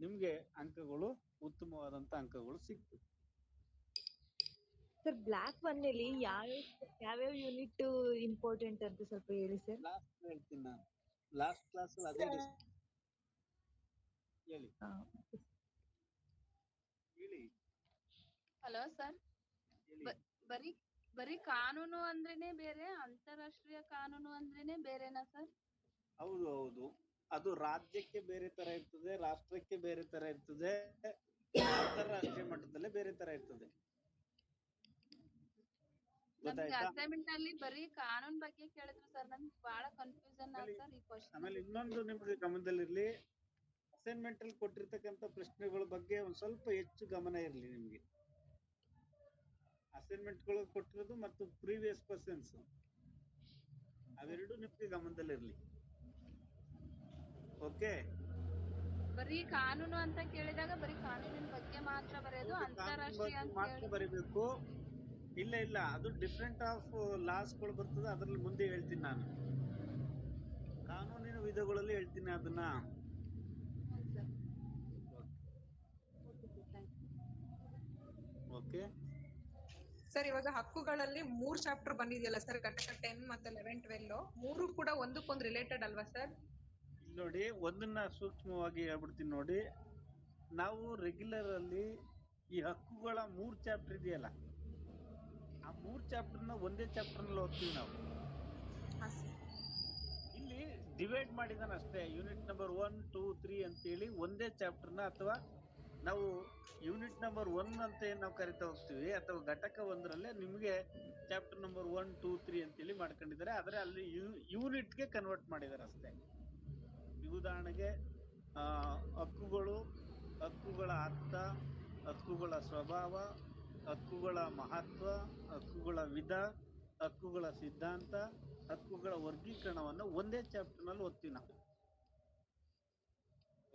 ನಿಮ್ಗೆ ಅಂಕಗಳು ಉತ್ತಮವಾದಂತ ಅಂಕಗಳು ಸಿಗ್ತದೆ. ಸರ್ ಬ್ಲಾಕ್ ಒನ್ನಲ್ಲಿ ಯಾವ್ಯಾವ ಯೂನಿಟ್ ಇಂಪಾರ್ಟೆಂಟ್ ಅಂತ ಸ್ವಲ್ಪ ಹೇಳಿ ಸರ್. ಲಾಸ್ಟ್ ಹೇಳ್ತೀನಿ ನಾನು, ಲಾಸ್ಟ್ ಕ್ಲಾಸ್ ಅದೇ ಹೇಳಿ. ಹಲೋ ಸರ್, ಬರೀ ಕಾನೂನು ಅಂದ್ರೇನೆ ಬೇರೆ, ಅಂತಾರಾಷ್ಟ್ರೀಯ ಕಾನೂನು ಅಂದ್ರೇನೆ ಬೇರೆನಾ ಸರ್? ಹೌದು ಹೌದು, ಅದು ರಾಜ್ಯಕ್ಕೆ ಬೇರೆ ತರ ಇರ್ತದೆ, ರಾಷ್ಟ್ರಕ್ಕೆ ಬೇರೆ ತರ ಇರ್ತದೆ, ಅಂತಾರಾಷ್ಟ್ರೀಯ ಮಟ್ಟದಲ್ಲೇ ಬೇರೆ ತರ ಇರ್ತದೆ. ಅಸೈನ್ಮೆಂಟ್ ಅಲ್ಲಿ ಬರೀ ಕಾನೂನ್ ಬಗ್ಗೆ ಕೇಳಿದ್ರು ಸರ್, ನನ್ಗೆ ಬಹಳ ಕನ್ಫ್ಯೂಷನ್ ಆಯ್ತು ಸರ್ ಈ ಕ್ವಶನ್. ಆಮೇಲೆ ಇನ್ನೊಂದು ನಿಮ್ಗೆ ಗಮನದಲ್ಲಿರ್ಲಿ, ಅಸೈನ್ಮೆಂಟ್ ಅಲ್ಲಿ ಕೊಟ್ಟಿರ್ತಕ್ಕಂಥ ಪ್ರಶ್ನೆಗಳ ಬಗ್ಗೆ ಒಂದ್ ಸ್ವಲ್ಪ ಹೆಚ್ಚು ಗಮನ ಇರಲಿ. ನಿಮ್ಗೆ ಅಸೈನ್ಮೆಂಟ್ ಗಳು ಕೊಟ್ಟಿರೋದು ಮತ್ತು ಪ್ರೀವಿಯಸ್ ಕ್ವಶನ್ಸ್ ಅವೆರಡು ನಿಮ್ಗೆ ಗಮನದಲ್ಲಿರ್ಲಿ. ಓಕೆ, ಬರೀ ಕಾನೂನು ಅಂತ ಕೇಳಿದಾಗ ಬರೀ ಕಾನೂನಿನ ಬಗ್ಗೆ ಮಾತ್ರ ಬರೆಯೋದು, ಅಂತಾರಾಷ್ಟ್ರೀಯ ಮಾತ್ರ ಬರೀಬೇಕು. ಇಲ್ಲ ಇಲ್ಲ, ಅದು ಡಿಫರೆಂಟ್ ಆಫ್ ಲಾಸ್ ಗಳು ಬರ್ತದೆ, ಅದ್ರಲ್ಲಿ ಮುಂದೆ ಹೇಳ್ತೀನಿ ನಾನು. ಕಾನೂನಿನ ವಿಧಗಳಲ್ಲಿ ಹೇಳ್ತೀನಿ ಅದನ್ನ. ಓಕೆ ಸರ್, ಇವಾಗ ಹಕ್ಕುಗಳಲ್ಲಿ 3 ಚಾಪ್ಟರ್ ಬಂದಿದೆಯಲ್ಲ ಸರ್, ಘಟಕ 10 ಮತ್ತೆ 11, 12 ಮೂರು ಕೂಡ ಒಂದಕ್ಕೊಂದು ರಿಲೇಟೆಡ್ ಅಲ್ವಾ ಸರ್? ನೋಡಿ, ಒಂದನ್ನ ಸೂಕ್ಷ್ಮವಾಗಿ ಹೇಳ್ಬಿಡ್ತೀನಿ ನೋಡಿ. ನಾವು ರೆಗ್ಯುಲರ್ ಅಲ್ಲಿ ಈ ಹಕ್ಕುಗಳ 3 ಚಾಪ್ಟರ್ ಇದೆಯಲ್ಲ, ಆ 3 ಚಾಪ್ಟರ್ನ ಒಂದೇ ಚಾಪ್ಟರ್ನಲ್ಲಿ ಓದ್ತೀವಿ ನಾವು. ಇಲ್ಲಿ ಡಿವೈಡ್ ಮಾಡಿದಾನ ಅಷ್ಟೇ, ಯೂನಿಟ್ ನಂಬರ್ 1, 2, 3 ಅಂತೇಳಿ ಒಂದೇ ಚಾಪ್ಟರ್ನ, ಅಥವಾ ನಾವು ಯೂನಿಟ್ ನಂಬರ್ 1 ಅಂತ ಏನ್ ನಾವು ಕರಿತಾ ಹೋಗ್ತೀವಿ, ಅಥವಾ ಘಟಕ 1ರಲ್ಲೇ ನಿಮಗೆ ಚಾಪ್ಟರ್ ನಂಬರ್ 1, 2, 3 ಅಂತೇಳಿ ಮಾಡ್ಕೊಂಡಿದ್ದಾರೆ. ಆದ್ರೆ ಅಲ್ಲಿ ಯೂನಿಟ್ಗೆ ಕನ್ವರ್ಟ್ ಮಾಡಿದ್ದಾರೆ ಅಷ್ಟೇ. ಉದಾಹರಣೆಗೆ ಹಕ್ಕುಗಳು, ಹಕ್ಕುಗಳ ಅರ್ಥ, ಹಕ್ಕುಗಳ ಸ್ವಭಾವ, ಹಕ್ಕುಗಳ ಮಹತ್ವ, ಹಕ್ಕುಗಳ ವಿಧ, ಹಕ್ಕುಗಳ ಸಿದ್ಧಾಂತ, ಹಕ್ಕುಗಳ ವರ್ಗೀಕರಣವನ್ನು ಒಂದೇ ಚಾಪ್ಟರ್ನಲ್ಲಿ ಓದ್ತೀವಿ ನಾವು.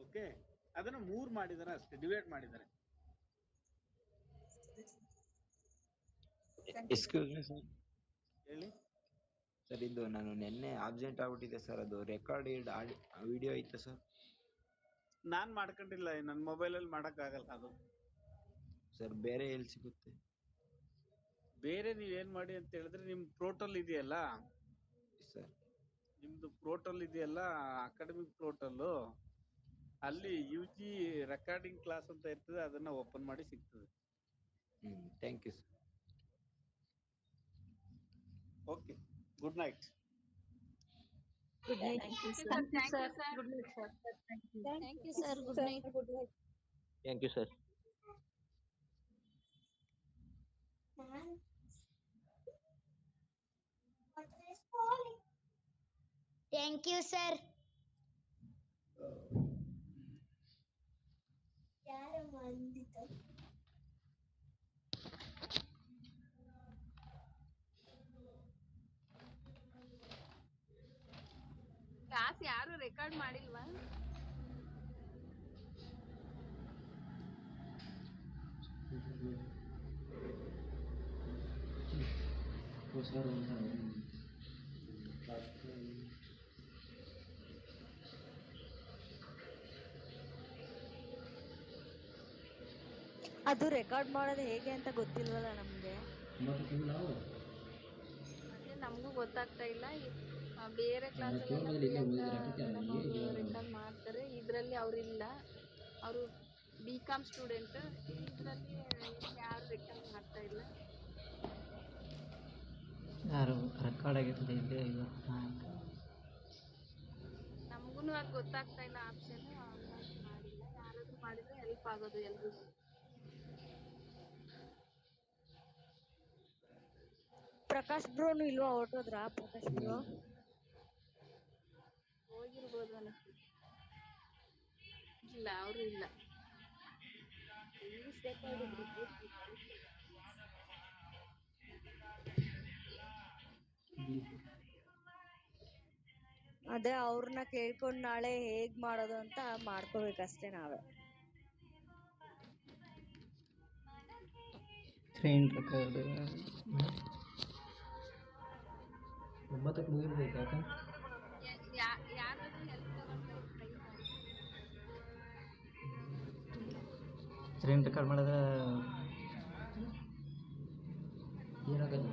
ಓಕೆ, ಅದನ್ನ 3 ಮಾಡಿದ್ದಾರೆ ಅಷ್ಟೇ, ಡಿವೈಡ್ ಮಾಡಿದ್ದಾರೆ. Excuse me sir. ಹೇಳಿ ಸರ್, ಇದು ನಾನು ನಿನ್ನೆ ಆಬ್ಸೆಂಟ್ ಆಗ್ಬಿಟ್ಟಿದೆ ಸರ್. ಅದು ರೆಕಾರ್ಡೆಡ್ ವಿಡಿಯೋ ಐತೆ ಸರ್? ನಾನ್ ಮಾಡ್ಕೊಂಡಿಲ್ಲ, ನನ್ನ ಮೊಬೈಲಲ್ಲಿ ಮಾಡಕ್ಕಾಗಲ್ಲ ಅದು. ಸರ್, ಬೇರೆ ಎಲ್ಲಿ ಸಿಗುತ್ತೆ? ಬೇರೆ ನೀವೇನ್ ಮಾಡಿ ಅಂತ ಹೇಳಿದ್ರೆ, ನಿಮ್ ಪೋರ್ಟಲ್ ಇದೆಯಲ್ಲ ಸರ್, ನಿಮ್ದು ಪೋರ್ಟಲ್ ಇದೆಯಲ್ಲ, ಅಕಾಡೆಮಿಕ್ ಪೋರ್ಟಲ್, ಅಲ್ಲಿ UG ರೆಕಾರ್ಡಿಂಗ್ ಕ್ಲಾಸ್ ಅಂತ ಇರ್ತದೆ, ಅದನ್ನ ಓಪನ್ ಮಾಡಿ ಸಿಗ್ತದೆ. Thank you sir. Okay, good night. Good night. Thank you, sir. Good night sir. Thank you, sir. Good night. Thank you sir. Thank you, sir. Class ಯಾರು ರೆಕಾರ್ಡ್ ಮಾಡಿಲ್ವಾ? ಅದು ರೆಕಾರ್ಡ್ ಮಾಡೋದು ಹೇಗೆ ಅಂತ ಗೊತ್ತಿಲ್ವಲ್ಲ ನಮ್ಗೆ. ಅದೇ ನಮಗೂ ಗೊತ್ತಾಗ್ತಾ ಇಲ್ಲ. ಬೇರೆ ಕ್ಲಾಸ್ ರೆಕಾರ್ಡ್ ಮಾಡ್ತಾರೆ, ಇದ್ರಲ್ಲಿ ಅವ್ರಿಲ್ಲ, ಅವರು BCom ಸ್ಟೂಡೆಂಟ್. ಇದ್ರಲ್ಲಿ ಯಾರು ರೆಕಾರ್ಡ್ ಮಾಡ್ತಾ ಇಲ್ಲ. ಯಾರು ರೆಕಾರ್ಡ್ ಆಗಿರ್ತದೆ ಇಲ್ಲೇ ಇಲ್ಲ. ನಮಗೂ ಅದು ಗೊತ್ತಾಗ್ತಾ ಇಲ್ಲ ಆಪ್ಷನ್, ಮಾಡಿಲ್ಲ. ಯಾರಾದ್ರೂ ಮಾಡಿದ್ರೆ ಹೆಲ್ಪ್ ಆಗೋದು ಎಲ್ರಿಗೂ. ಪ್ರಕಾಶ್ ಬ್ರೋನು ಇಲ್ವಾ? ಹೊರಟೋದ್ರಾ ಪ್ರಕಾಶ್ ಬ್ರೋ? ಹೋಗಿರ್ಬೋದು ಅನಿಸ್ತದೆ. ಇಲ್ಲ, ಅವರು ಇಲ್ಲ. ಅದೇ ಅವ್ರನ್ನ ಕೇಳ್ಕೊಂಡ್ ನಾಳೆ ಹೇಗ್ ಮಾಡೋದು ಅಂತ ಮಾಡ್ಕೋಬೇಕಷ್ಟೇ ನಾವೇ. ಸ್ಕ್ರೀನ್ ರೆಕಾರ್ಡ್ 9ಕ್ಕೆ ಮುಗಿರ್ಬೇಕು. ಯಾಕೆ ಯಾರಾದ್ರೂ ಹೆಲ್ಪ್ ತಗೊಂಡು ಟ್ರೈ ಮಾಡಿ. ಸ್ಕ್ರೀನ್ ರೆಕಾರ್ಡ್ ಮಾಡಿದ್ರೆ ಏನಾಗೋದು?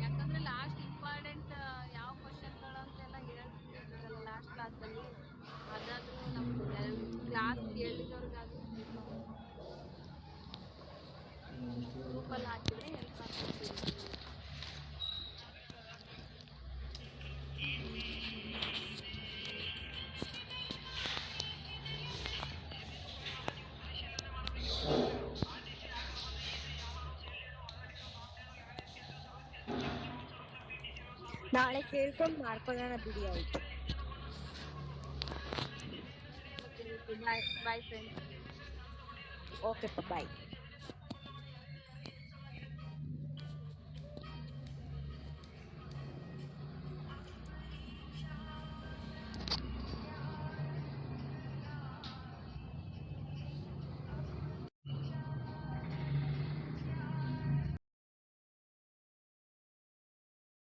ಯಾಕಂದ್ರೆ ಲಾಸ್ಟ್ ಇಂಪಾರ್ಟೆಂಟ್ ಯಾವ ಕ್ವಶನ್ಗಳು ಅಂತೆಲ್ಲ ಹೇಳ್ತಿರ್ತಾರಲ್ಲ ಲಾಸ್ಟ್ ಕ್ಲಾಸಲ್ಲಿ, ಅದಾದ್ರೂ ನಮ್ಗೆ ಕ್ಲಾಸ್ ಕೇಳಿದವ್ರಿಗಾದ್ರೂ ಗ್ರೂಪಲ್ಲಿ ಹಾಕಿದ್ರೆ ಹೆಲ್ಪ್ ಆಗ್ತದೆ. ನಾಳೆ ಕೇಳ್ಕೊಂಡ್ ಮಾಡ್ಕೊಳ್ಳೋಣ ಬಿಡಿ. ಆಯ್ತು, ಬಾಯ್ ಫ್ರೆಂಡ್ಸ್. Okay bye.